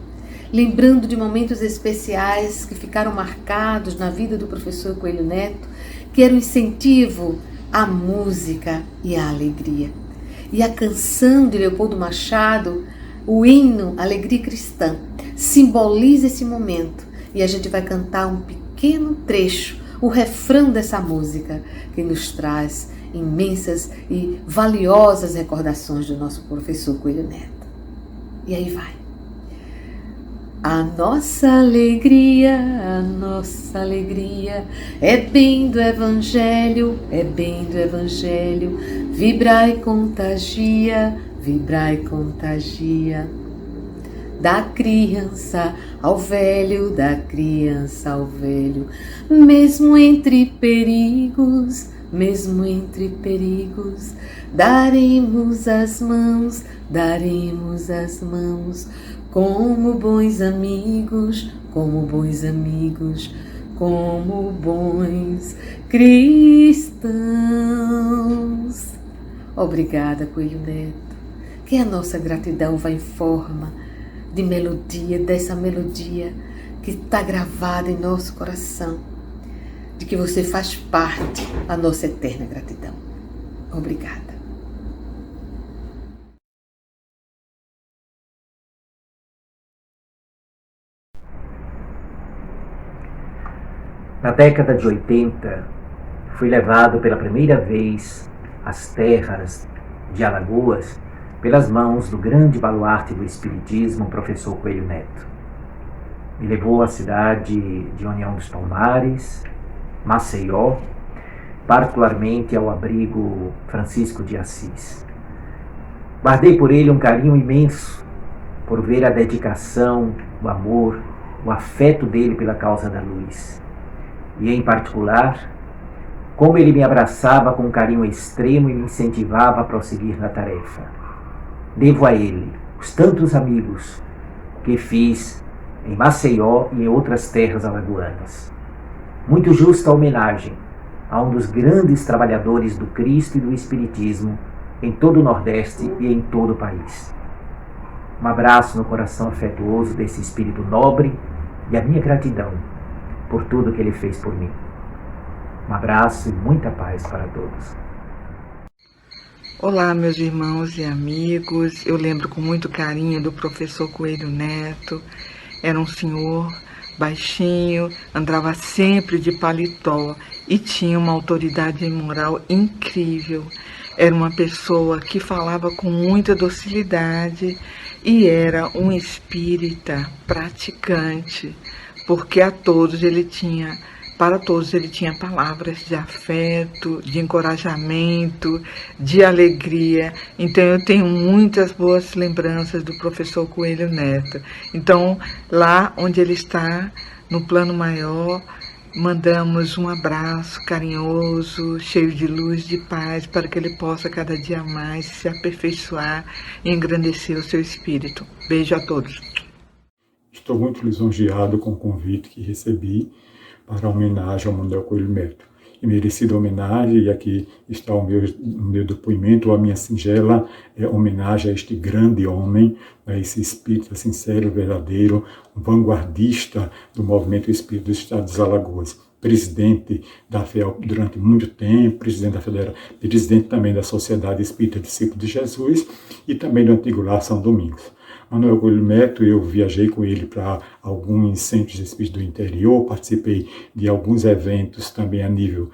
lembrando de momentos especiais que ficaram marcados na vida do professor Coelho Neto, que era um incentivo à música e à alegria. E a canção de Leopoldo Machado, o hino Alegria Cristã, simboliza esse momento. E a gente vai cantar um pequeno trecho, o refrão dessa música, que nos traz imensas e valiosas recordações do nosso professor Coelho Neto. E aí vai. A nossa alegria é bem do Evangelho, vibra e contagia, da criança ao velho, mesmo entre perigos, daremos as mãos, como bons amigos, como bons cristãos. Obrigada, Coelho Neto. Que a nossa gratidão vá em forma de melodia, dessa melodia que está gravada em nosso coração, de que você faz parte da nossa eterna gratidão. Obrigada. Na década de 80, fui levado pela primeira vez às terras de Alagoas pelas mãos do grande baluarte do Espiritismo, o professor Coelho Neto. Me levou à cidade de União dos Palmares, Maceió, particularmente ao abrigo Francisco de Assis. Guardei por ele um carinho imenso, por ver a dedicação, o amor, o afeto dele pela causa da luz. E, em particular, como ele me abraçava com um carinho extremo e me incentivava a prosseguir na tarefa. Devo a ele os tantos amigos que fiz em Maceió e em outras terras alagoanas. Muito justa a homenagem a um dos grandes trabalhadores do Cristo e do Espiritismo em todo o Nordeste e em todo o país. Um abraço no coração afetuoso desse espírito nobre e a minha gratidão por tudo que ele fez por mim. Um abraço e muita paz para todos. Olá, meus irmãos e amigos. Eu lembro com muito carinho do professor Coelho Neto. Era um senhor baixinho, andava sempre de paletó e tinha uma autoridade moral incrível. Era uma pessoa que falava com muita docilidade e era um espírita praticante, porque para todos ele tinha palavras de afeto, de encorajamento, de alegria. Então eu tenho muitas boas lembranças do professor Coelho Neto. Então, lá onde ele está, no plano maior, mandamos um abraço carinhoso, cheio de luz, de paz, para que ele possa cada dia mais se aperfeiçoar e engrandecer o seu espírito. Beijo a todos. Estou muito lisonjeado com o convite que recebi para a homenagem ao Manuel Coelho Neto. E merecida homenagem, e aqui está o meu depoimento, a minha singela homenagem a este grande homem, a esse espírito sincero, verdadeiro, um vanguardista do movimento espírita dos Estados dos Alagoas. Presidente da FEAL durante muito tempo, presidente da Federação, presidente também da Sociedade Espírita Discípulos de Jesus e também do antigo Lar São Domingos. Manuel Coelho Neto, eu viajei com ele para alguns centros espíritas do interior, participei de alguns eventos também a nível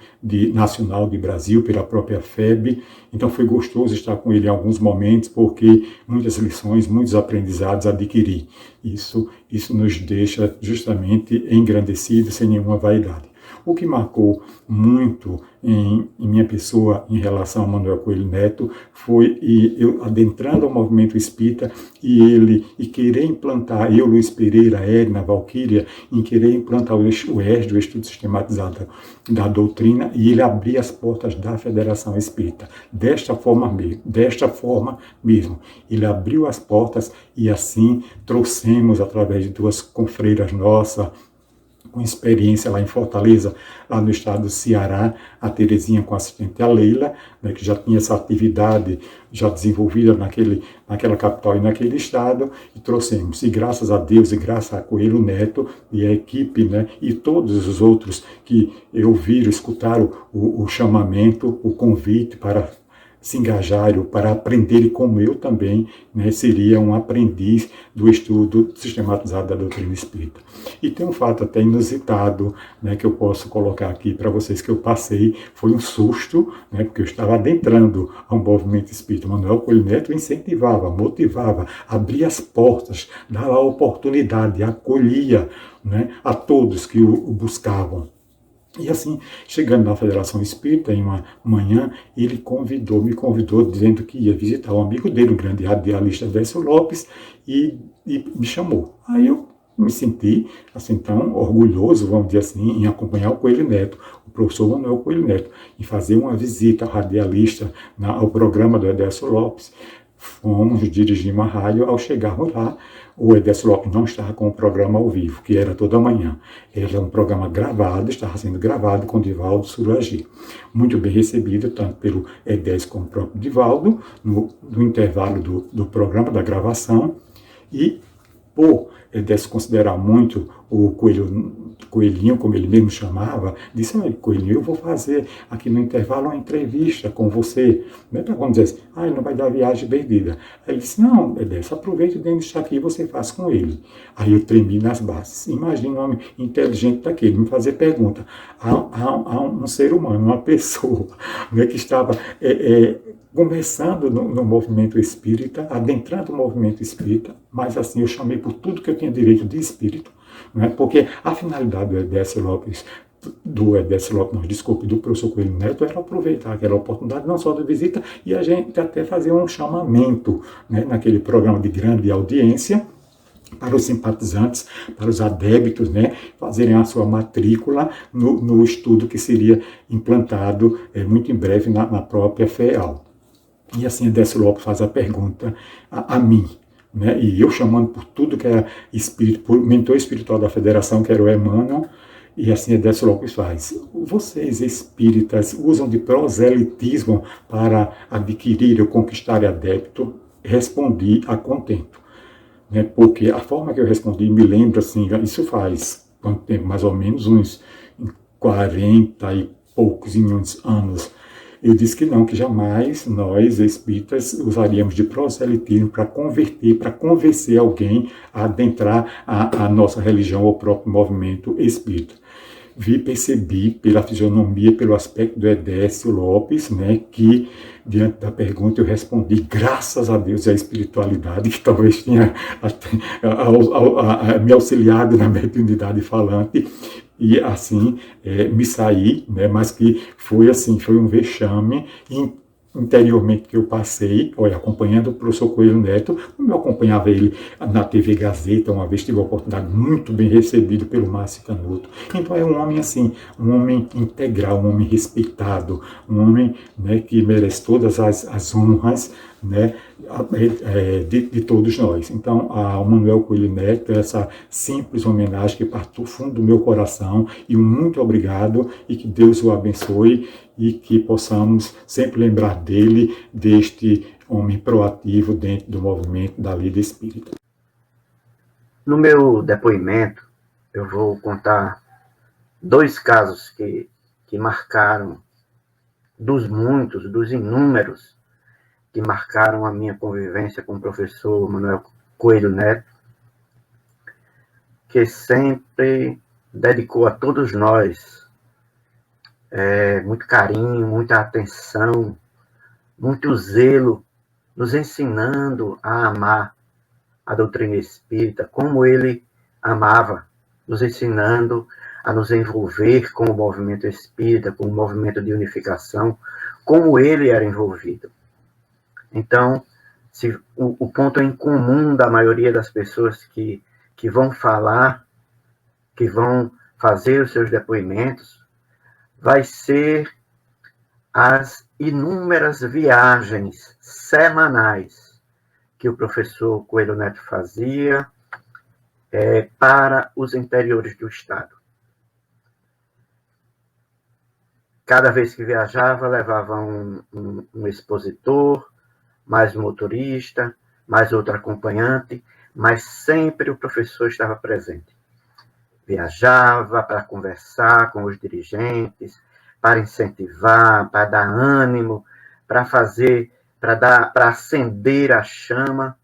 nacional de Brasil, pela própria FEB, então foi gostoso estar com ele em alguns momentos, porque muitas lições, muitos aprendizados adquiri. Isso nos deixa justamente engrandecidos, sem nenhuma vaidade. O que marcou muito em minha pessoa em relação a Manuel Coelho Neto foi eu adentrando ao movimento espírita e querer implantar, eu, Luiz Pereira, Edna, Valquíria, em querer implantar o ESD, o Estudo Sistematizado da Doutrina, e ele abrir as portas da Federação Espírita. Desta forma mesmo. Ele abriu as portas e assim trouxemos, através de duas confreiras nossas, com experiência lá em Fortaleza, lá no estado do Ceará, a Terezinha com a assistente a Leila, né, que já tinha essa atividade já desenvolvida naquela capital e naquele estado, e trouxemos. E graças a Deus, e graças a Coelho Neto e a equipe, né, e todos os outros que ouviram, escutaram o chamamento, o convite para se engajarem, para aprenderem, como eu também, né, seria um aprendiz do estudo sistematizado da doutrina espírita. E tem um fato até inusitado, né, que eu posso colocar aqui para vocês, que eu passei, foi um susto, né, porque eu estava adentrando ao movimento espírita. Manuel Coelho Neto incentivava, motivava, abria as portas, dava a oportunidade, acolhia, né, a todos que o buscavam. E assim, chegando na Federação Espírita, em uma manhã, ele me convidou dizendo que ia visitar um amigo dele, um grande radialista, Décio Lopes, e me chamou. Aí eu me senti, assim, tão orgulhoso, vamos dizer assim, em acompanhar o Coelho Neto, o professor Manuel Coelho Neto, e fazer uma visita ao radialista, ao programa do Décio Lopes. Fomos, dirigimos a rádio. Ao chegarmos lá, o Décio Lopes não estava com o programa ao vivo, que era toda manhã. Era um programa gravado, estava sendo gravado com Divaldo Suragi. Muito bem recebido, tanto pelo Décio como o próprio Divaldo, no intervalo do programa, da gravação. E, por Décio considerar muito o Coelho Coelhinho, como ele mesmo chamava, disse: olha, Coelhinho, eu vou fazer aqui no intervalo uma entrevista com você. Não é para quando dizer assim, ele não vai dar viagem perdida. Aí ele disse: não, Edécio, aproveita o Denis está aqui e você faz com ele. Aí eu tremi nas bases. Imagina um homem inteligente daquele me fazer pergunta a um ser humano, uma pessoa, né, que estava começando no movimento espírita, adentrando o movimento espírita, mas assim eu chamei por tudo que eu tinha direito de espírito, né, porque a finalidade do Edécio Lopes, do professor Coelho Neto, era aproveitar aquela oportunidade, não só da visita, e a gente até fazer um chamamento, né, naquele programa de grande audiência, para os simpatizantes, para os adébitos, né, fazerem a sua matrícula no estudo que seria implantado muito em breve na própria FEAL. E assim, Edécio Lopes faz a pergunta a mim, né, e eu chamando por tudo que era espírito, por mentor espiritual da federação, que era o Emmanuel, e assim Edécio Lopes faz: vocês espíritas usam de proselitismo para adquirir ou conquistar adepto? Respondi a contento. Né, porque a forma que eu respondi me lembra, assim, isso faz quanto tempo? Mais ou menos uns 40 e poucos anos. Eu disse que não, que jamais nós, espíritas, usaríamos de proselitismo para converter, para convencer alguém a adentrar a nossa religião ou o próprio movimento espírita. Percebi pela fisionomia, pelo aspecto do Edécio Lopes, né, que diante da pergunta eu respondi, graças a Deus e à espiritualidade, que talvez tenha me auxiliado na mediunidade falante, e assim me saí, né, mas que foi assim, foi um vexame interiormente que eu passei, acompanhando o professor Coelho Neto, como eu acompanhava ele na TV Gazeta, uma vez tive a oportunidade, muito bem recebido pelo Márcio Canuto. Então é um homem assim, um homem integral, um homem respeitado, um homem, né, que merece todas as honras, né, de todos nós. Então, ao Manuel Coelho Neto, essa simples homenagem que partiu do fundo do meu coração, e um muito obrigado, e que Deus o abençoe, e que possamos sempre lembrar dele, deste homem proativo dentro do movimento da Lida Espírita. No meu depoimento, eu vou contar 2 casos que marcaram, dos muitos, dos inúmeros, que marcaram a minha convivência com o professor Manuel Coelho Neto, que sempre dedicou a todos nós muito carinho, muita atenção, muito zelo, nos ensinando a amar a doutrina espírita, como ele amava, nos ensinando a nos envolver com o movimento espírita, com o movimento de unificação, como ele era envolvido. Então, o ponto em comum da maioria das pessoas que vão falar, que vão fazer os seus depoimentos, vai ser as inúmeras viagens semanais que o professor Coelho Neto fazia para os interiores do Estado. Cada vez que viajava, levava um expositor, mais um motorista, mais outro acompanhante, mas sempre o professor estava presente. Viajava para conversar com os dirigentes, para incentivar, para dar ânimo, para acender a chama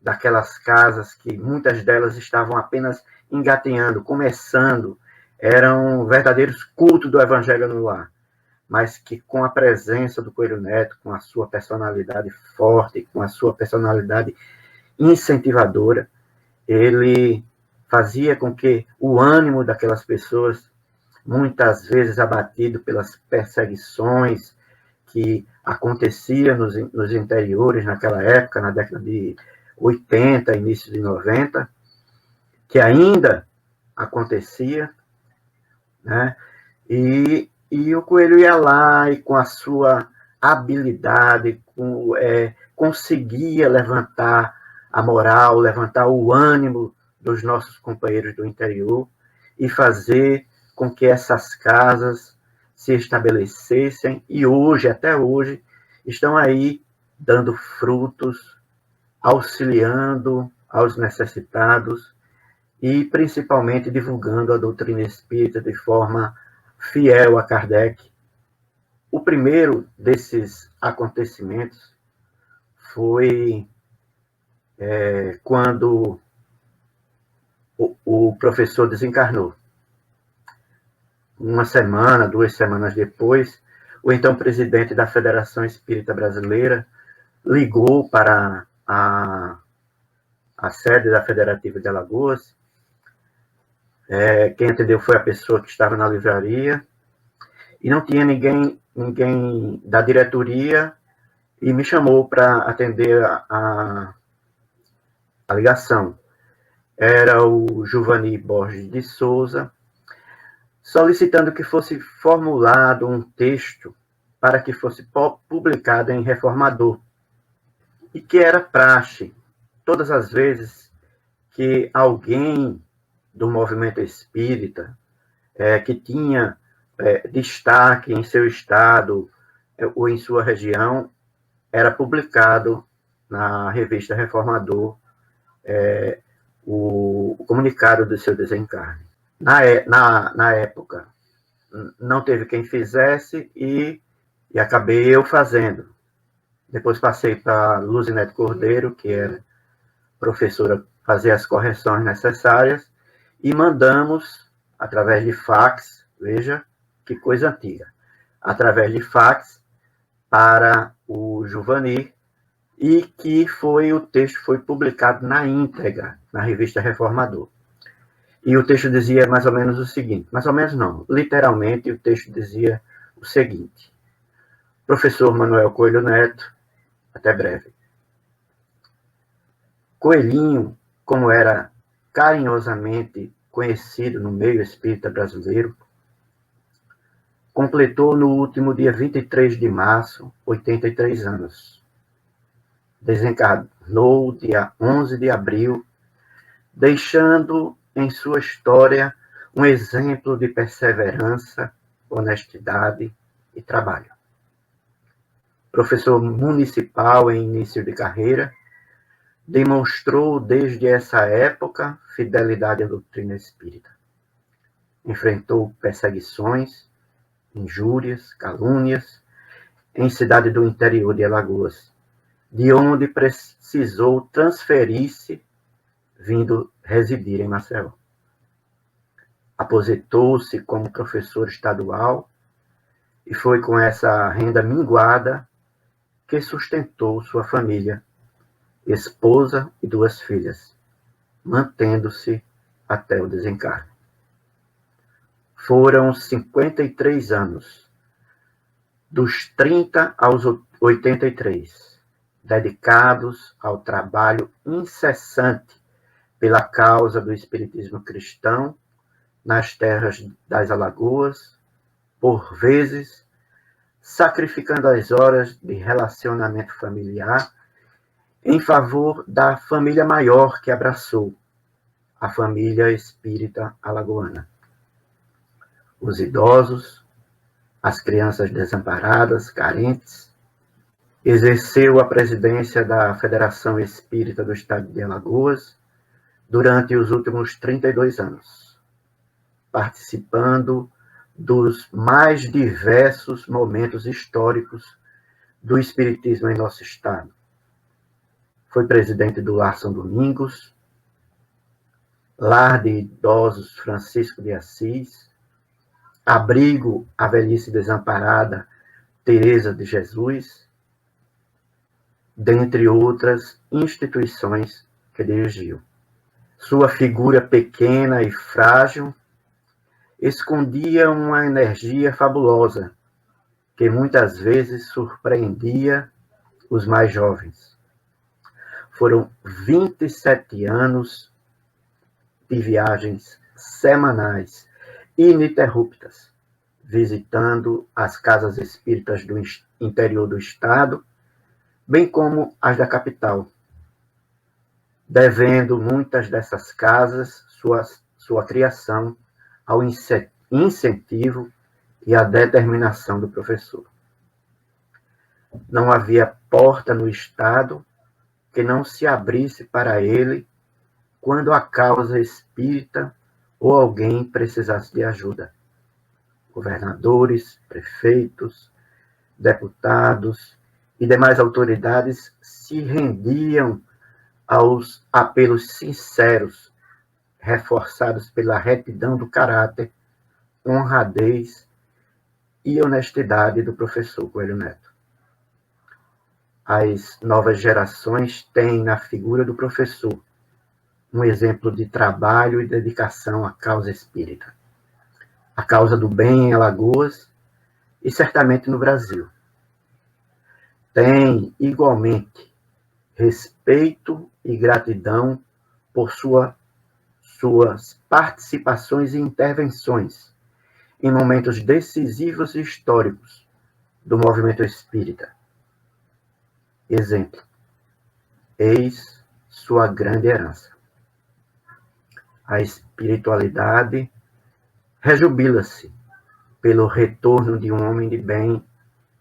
daquelas casas que muitas delas estavam apenas engatinhando, começando, eram verdadeiros cultos do Evangelho no lar, mas que com a presença do Coelho Neto, com a sua personalidade forte, com a sua personalidade incentivadora, ele fazia com que o ânimo daquelas pessoas, muitas vezes abatido pelas perseguições que aconteciam nos interiores naquela época, na década de 80, início de 90, que ainda acontecia, né? E o Coelho ia lá e com a sua habilidade conseguia levantar a moral, levantar o ânimo dos nossos companheiros do interior e fazer com que essas casas se estabelecessem e hoje, até hoje, estão aí dando frutos, auxiliando aos necessitados e principalmente divulgando a doutrina espírita de forma fiel a Kardec. O primeiro desses acontecimentos foi quando o professor desencarnou. Uma semana, 2 semanas depois, o então presidente da Federação Espírita Brasileira ligou para a sede da Federativa de Alagoas. Quem atendeu foi a pessoa que estava na livraria, e não tinha ninguém da diretoria, e me chamou para atender a ligação. Era o Giovanni Borges de Souza, solicitando que fosse formulado um texto para que fosse publicado em Reformador, e que era praxe, todas as vezes que alguém do movimento espírita, que tinha destaque em seu estado ou em sua região, era publicado na revista Reformador o comunicado do seu desencarne. Na época, não teve quem fizesse e acabei eu fazendo. Depois passei para Luzinete Cordeiro, que era professora, fazer as correções necessárias, e mandamos, através de fax, veja que coisa antiga, através de fax para o Giovanni, e que o texto foi publicado na íntegra, na revista Reformador. E o texto dizia mais ou menos o seguinte, mais ou menos não, literalmente o texto dizia o seguinte: professor Manuel Coelho Neto, até breve. Coelhinho, como era carinhosamente conhecido no meio espírita brasileiro, completou no último dia 23 de março, 83 anos. Desencarnou dia 11 de abril, deixando em sua história um exemplo de perseverança, honestidade e trabalho. Professor municipal em início de carreira, demonstrou desde essa época fidelidade à doutrina espírita. Enfrentou perseguições, injúrias, calúnias em cidade do interior de Alagoas, de onde precisou transferir-se, vindo residir em Maceió. Aposentou-se como professor estadual e foi com essa renda minguada que sustentou sua família, esposa e 2 filhas, mantendo-se até o desencarne. Foram 53 anos, dos 30 aos 83, dedicados ao trabalho incessante pela causa do espiritismo cristão nas terras das Alagoas, por vezes sacrificando as horas de relacionamento familiar em favor da família maior que abraçou, a família espírita alagoana. Os idosos, as crianças desamparadas, carentes. Exerceu a presidência da Federação Espírita do Estado de Alagoas durante os últimos 32 anos, participando dos mais diversos momentos históricos do espiritismo em nosso estado. Foi presidente do Lar São Domingos, Lar de Idosos Francisco de Assis, Abrigo à Velhice Desamparada Teresa de Jesus, dentre outras instituições que dirigiu. Sua figura pequena e frágil escondia uma energia fabulosa que muitas vezes surpreendia os mais jovens. Foram 27 anos de viagens semanais ininterruptas, visitando as casas espíritas do interior do estado, bem como as da capital, devendo muitas dessas casas sua criação ao incentivo e à determinação do professor. Não havia porta no estado que não se abrisse para ele quando a causa espírita ou alguém precisasse de ajuda. Governadores, prefeitos, deputados e demais autoridades se rendiam aos apelos sinceros, reforçados pela retidão do caráter, honradez e honestidade do professor Coelho Neto. As novas gerações têm na figura do professor um exemplo de trabalho e dedicação à causa espírita, a causa do bem em Alagoas e certamente no Brasil. Tem, igualmente, respeito e gratidão por suas participações e intervenções em momentos decisivos e históricos do movimento espírita. Exemplo: eis sua grande herança. A espiritualidade rejubila-se pelo retorno de um homem de bem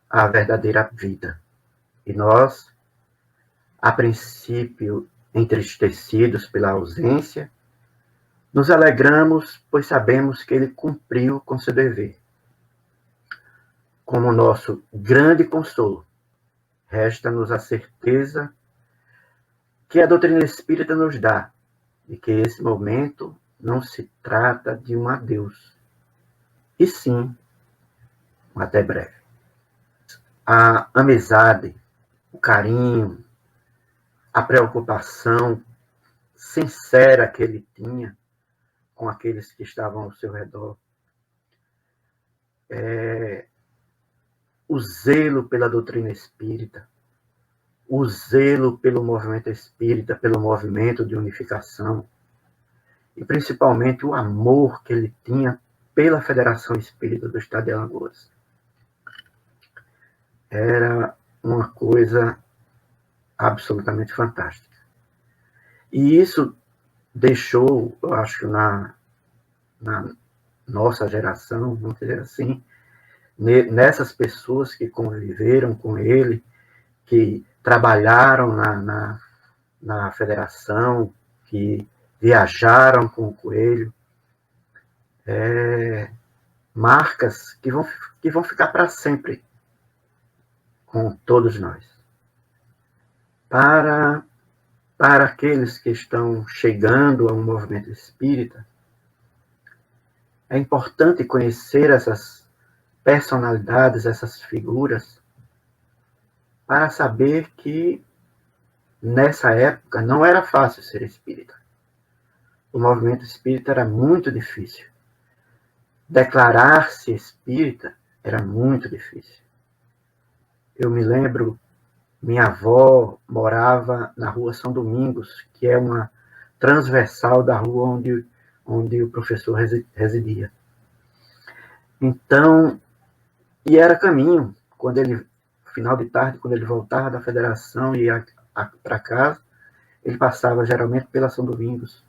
à verdadeira vida. E nós, a princípio entristecidos pela ausência, nos alegramos, pois sabemos que ele cumpriu com seu dever. Como nosso grande consolo, resta-nos a certeza que a doutrina espírita nos dá, de que esse momento não se trata de um adeus, e sim um até breve. A amizade, o carinho, a preocupação sincera que ele tinha com aqueles que estavam ao seu redor, o zelo pela doutrina espírita, o zelo pelo movimento espírita, pelo movimento de unificação, e principalmente o amor que ele tinha pela Federação Espírita do Estado de Alagoas. Era uma coisa absolutamente fantástica. E isso deixou, eu acho, na nossa geração, vamos dizer assim, nessas pessoas que conviveram com ele, que trabalharam na federação, que viajaram com o Coelho, marcas que vão ficar para sempre com todos nós. Para aqueles que estão chegando ao movimento espírita, é importante conhecer essas personalidades, essas figuras, para saber que nessa época não era fácil ser espírita. O movimento espírita era muito difícil. Declarar-se espírita era muito difícil. Eu me lembro, minha avó morava na rua São Domingos, que é uma transversal da rua onde o professor residia. Então, e era caminho, final de tarde, quando ele voltava da federação e ia para casa, ele passava geralmente pela São Domingos.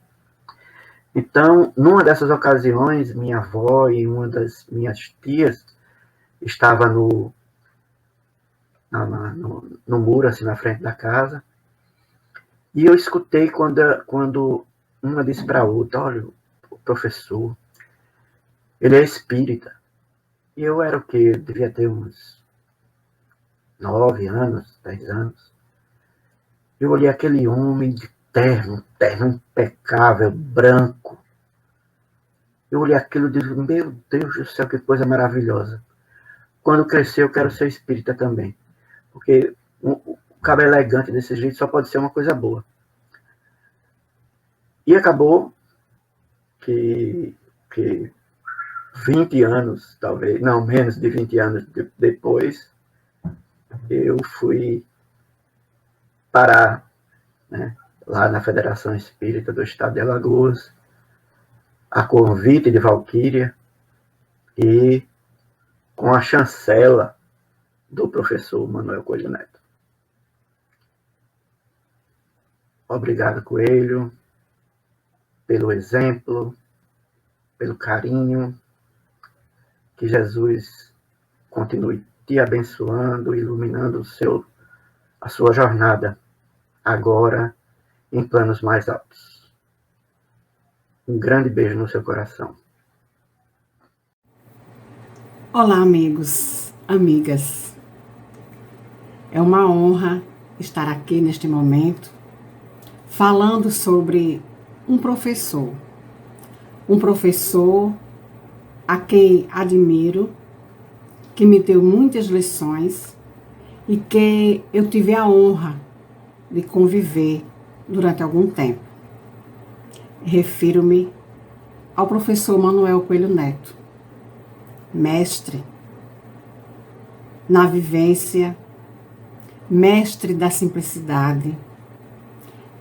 Então, numa dessas ocasiões, minha avó e uma das minhas tias estava no muro, assim, na frente da casa, e eu escutei quando uma disse para a outra: olha, o professor, ele é espírita. E eu era o quê? Eu devia ter uns 9 anos, 10 anos. Eu olhei aquele homem de terno impecável, branco. Eu olhei aquilo e disse: meu Deus do céu, que coisa maravilhosa. Quando crescer, eu quero ser espírita também. Porque o cabelo elegante desse jeito só pode ser uma coisa boa. E acabou que 20 anos, talvez, não, menos de 20 anos depois, eu fui parar, né, lá na Federação Espírita do Estado de Alagoas, a convite de Valquíria e com a chancela do professor Manuel Coelho Neto. Obrigado, Coelho, pelo exemplo, pelo carinho. Que Jesus continue te abençoando, iluminando a sua jornada, agora em planos mais altos. Um grande beijo no seu coração. Olá, amigos, amigas. É uma honra estar aqui neste momento falando sobre um professor a quem admiro, que me deu muitas lições e que eu tive a honra de conviver durante algum tempo. Refiro-me ao professor Manuel Coelho Neto, mestre na vivência, mestre da simplicidade,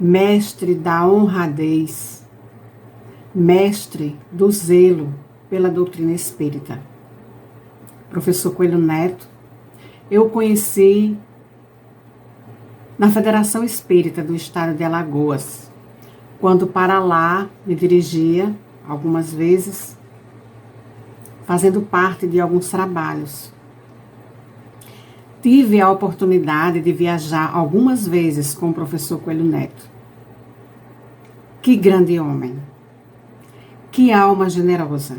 mestre da honradez, mestre do zelo pela doutrina espírita. Professor Coelho Neto, eu o conheci na Federação Espírita do Estado de Alagoas, quando para lá me dirigia algumas vezes, fazendo parte de alguns trabalhos. Tive a oportunidade de viajar algumas vezes com o professor Coelho Neto. Que grande homem! Que alma generosa!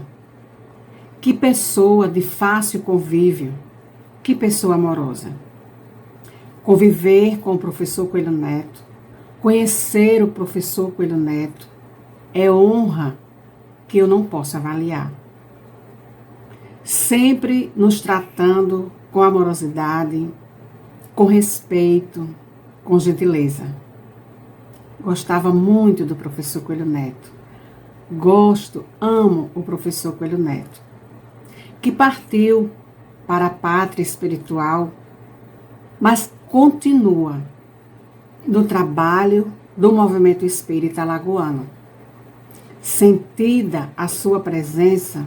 Que pessoa de fácil convívio! Que pessoa amorosa! Conviver com o professor Coelho Neto, conhecer o professor Coelho Neto, é honra que eu não posso avaliar. Sempre nos tratando com amorosidade, com respeito, com gentileza. Gostava muito do professor Coelho Neto. Amo o professor Coelho Neto, que partiu para a pátria espiritual, mas continua no trabalho do movimento espírita alagoano. Sentida a sua presença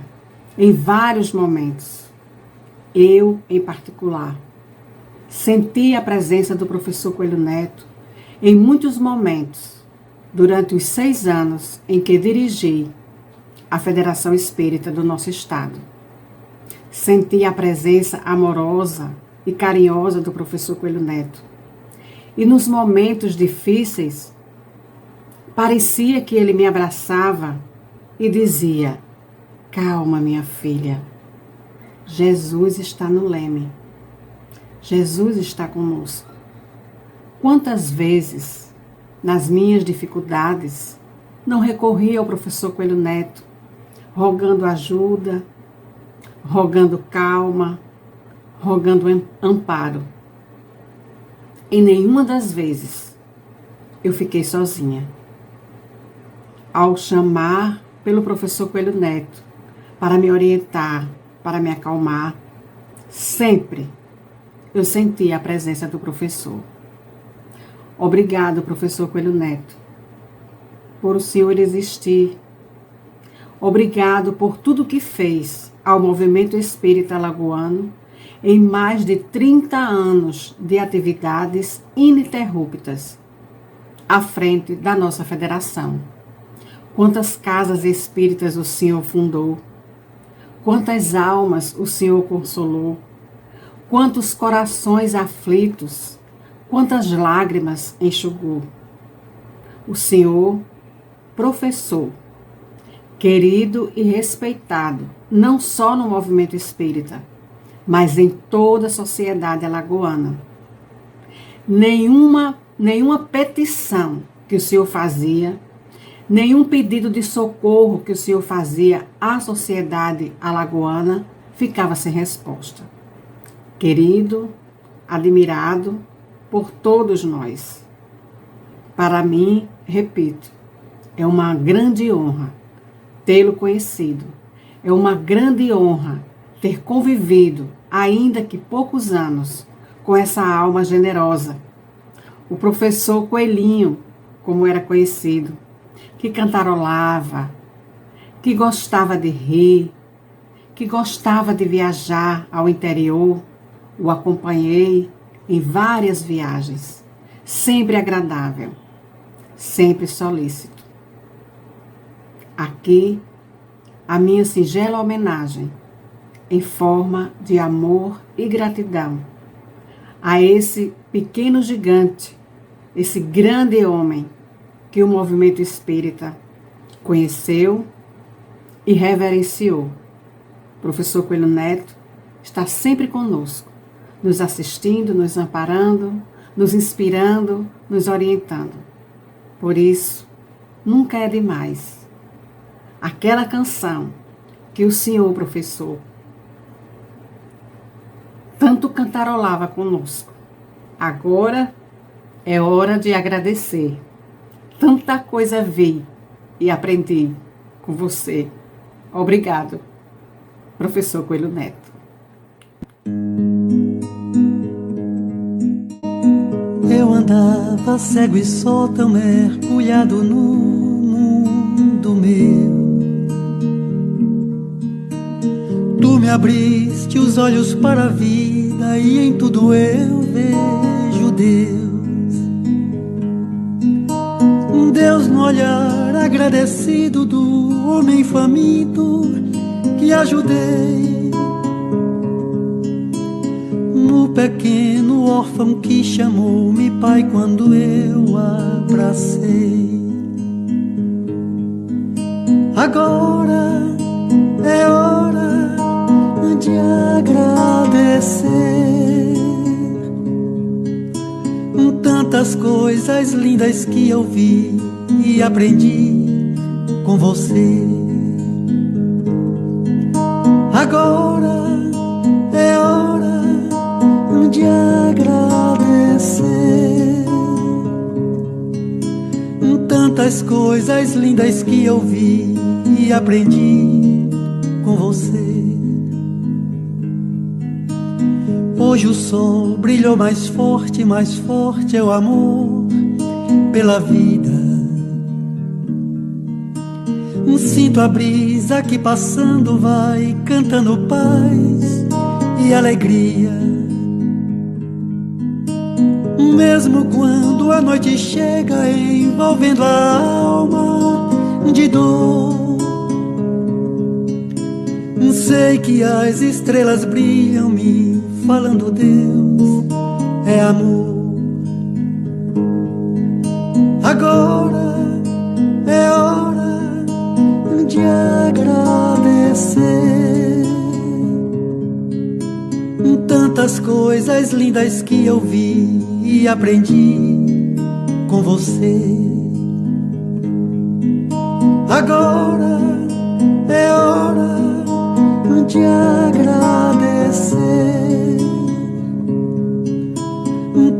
em vários momentos, eu, em particular, senti a presença do professor Coelho Neto em muitos momentos, durante os 6 anos em que dirigi a Federação Espírita do nosso estado. Senti a presença amorosa e carinhosa do professor Coelho Neto. E nos momentos difíceis, parecia que ele me abraçava e dizia: calma, minha filha, Jesus está no leme, Jesus está conosco. Quantas vezes, nas minhas dificuldades, não recorri ao professor Coelho Neto, rogando ajuda, rogando calma, rogando amparo. E nenhuma das vezes eu fiquei sozinha. Ao chamar pelo professor Coelho Neto para me orientar, para me acalmar, sempre eu senti a presença do professor. Obrigado, professor Coelho Neto, por o senhor existir. Obrigado por tudo que fez ao movimento espírita alagoano em mais de 30 anos de atividades ininterruptas à frente da nossa federação. Quantas casas espíritas o senhor fundou, quantas almas o senhor consolou, quantos corações aflitos, quantas lágrimas enxugou. O senhor, professor, querido e respeitado, não só no movimento espírita, mas em toda a sociedade alagoana. Nenhuma petição que o senhor fazia, nenhum pedido de socorro que o senhor fazia à sociedade alagoana ficava sem resposta. Querido, admirado por todos nós. Para mim, repito, é uma grande honra tê-lo conhecido. É uma grande honra ter convivido, ainda que poucos anos, com essa alma generosa. O professor Coelhinho, como era conhecido, que cantarolava, que gostava de rir, que gostava de viajar ao interior. O acompanhei em várias viagens, sempre agradável, sempre solícito. Aqui, a minha singela homenagem, em forma de amor e gratidão, a esse pequeno gigante, esse grande homem que o movimento espírita conheceu e reverenciou. Professor Coelho Neto está sempre conosco, nos assistindo, nos amparando, nos inspirando, nos orientando. Por isso, nunca é demais. Aquela canção que o senhor professor tanto cantarolava conosco. Agora é hora de agradecer. Tanta coisa vi e aprendi com você. Obrigado, professor Coelho Neto. Eu andava cego e só tão mergulhado no mundo meu. Tu me abriste os olhos para a vida e em tudo eu vejo Deus. Deus no olhar agradecido do homem faminto que ajudei, no pequeno órfão que chamou-me pai quando eu abracei. Agora é hora de agradecer tantas coisas lindas que eu vi e aprendi com você. Agora é hora de agradecer tantas coisas lindas que eu vi e aprendi com você. Hoje o sol brilhou mais forte é o amor pela vida. Sinto a brisa que passando vai cantando paz e alegria. Mesmo quando a noite chega envolvendo a alma de dor, sei que as estrelas brilham me falando Deus é amor. Agora é hora de agradecer tantas coisas lindas que eu vi e aprendi com você. Agora é hora de agradecer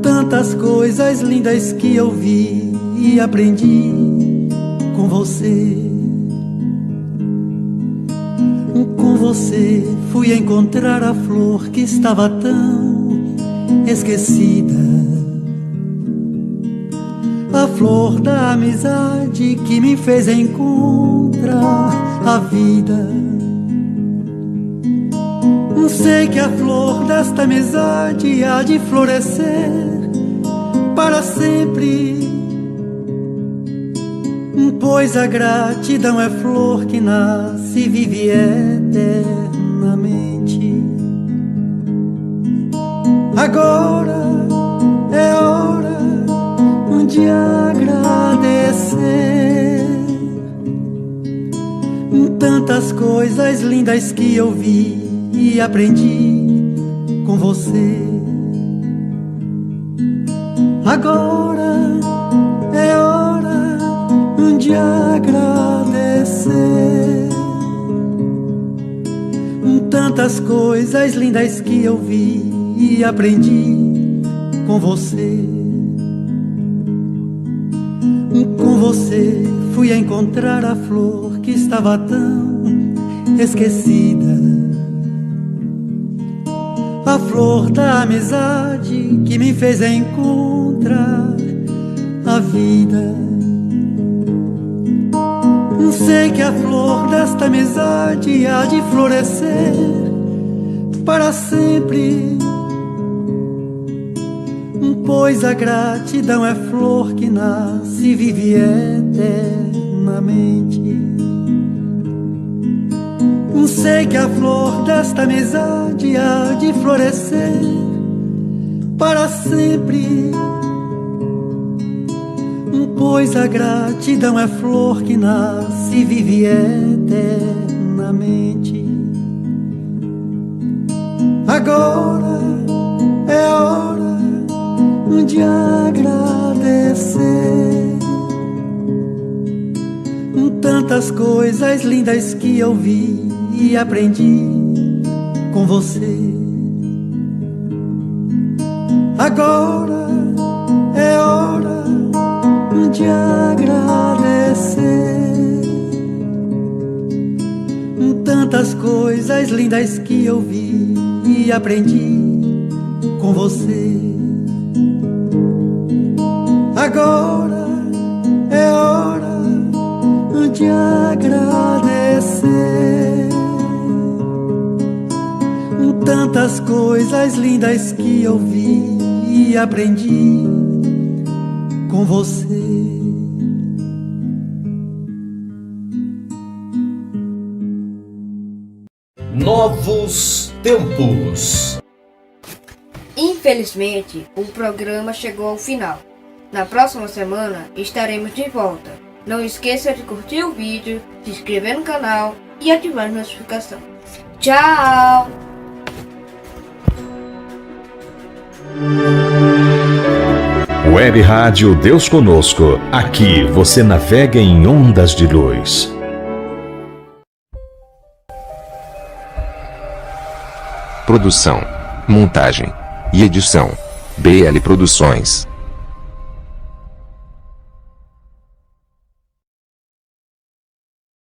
tantas coisas lindas que eu vi e aprendi com você. Com você fui encontrar a flor que estava tão esquecida, a flor da amizade que me fez encontrar a vida. Sei que a flor desta amizade há de florescer para sempre, pois a gratidão é flor que nasce e vive eternamente. Agora é hora de agradecer tantas coisas lindas que eu vi e aprendi com você. Agora é hora de agradecer tantas coisas lindas que eu vi e aprendi com você. Com você fui encontrar a flor que estava tão esquecida, a flor da amizade que me fez encontrar a vida. Sei que a flor desta amizade há de florescer para sempre, pois a gratidão é flor que nasce e vive eternamente. Sei que a flor desta amizade há de florescer para sempre, pois a gratidão é flor que nasce e vive eternamente. Agora é hora de agradecer tantas coisas lindas que eu vi e aprendi com você. Agora é hora de agradecer tantas coisas lindas que eu vi e aprendi com você. Agora é hora de agradecer tantas coisas lindas que eu vi e aprendi com você. Novos Tempos. Infelizmente, o programa chegou ao final. Na próxima semana estaremos de volta. Não esqueça de curtir o vídeo, se inscrever no canal e ativar a notificação. Tchau! Web Rádio Deus Conosco. Aqui você navega em ondas de luz. Produção, montagem e edição: BL Produções.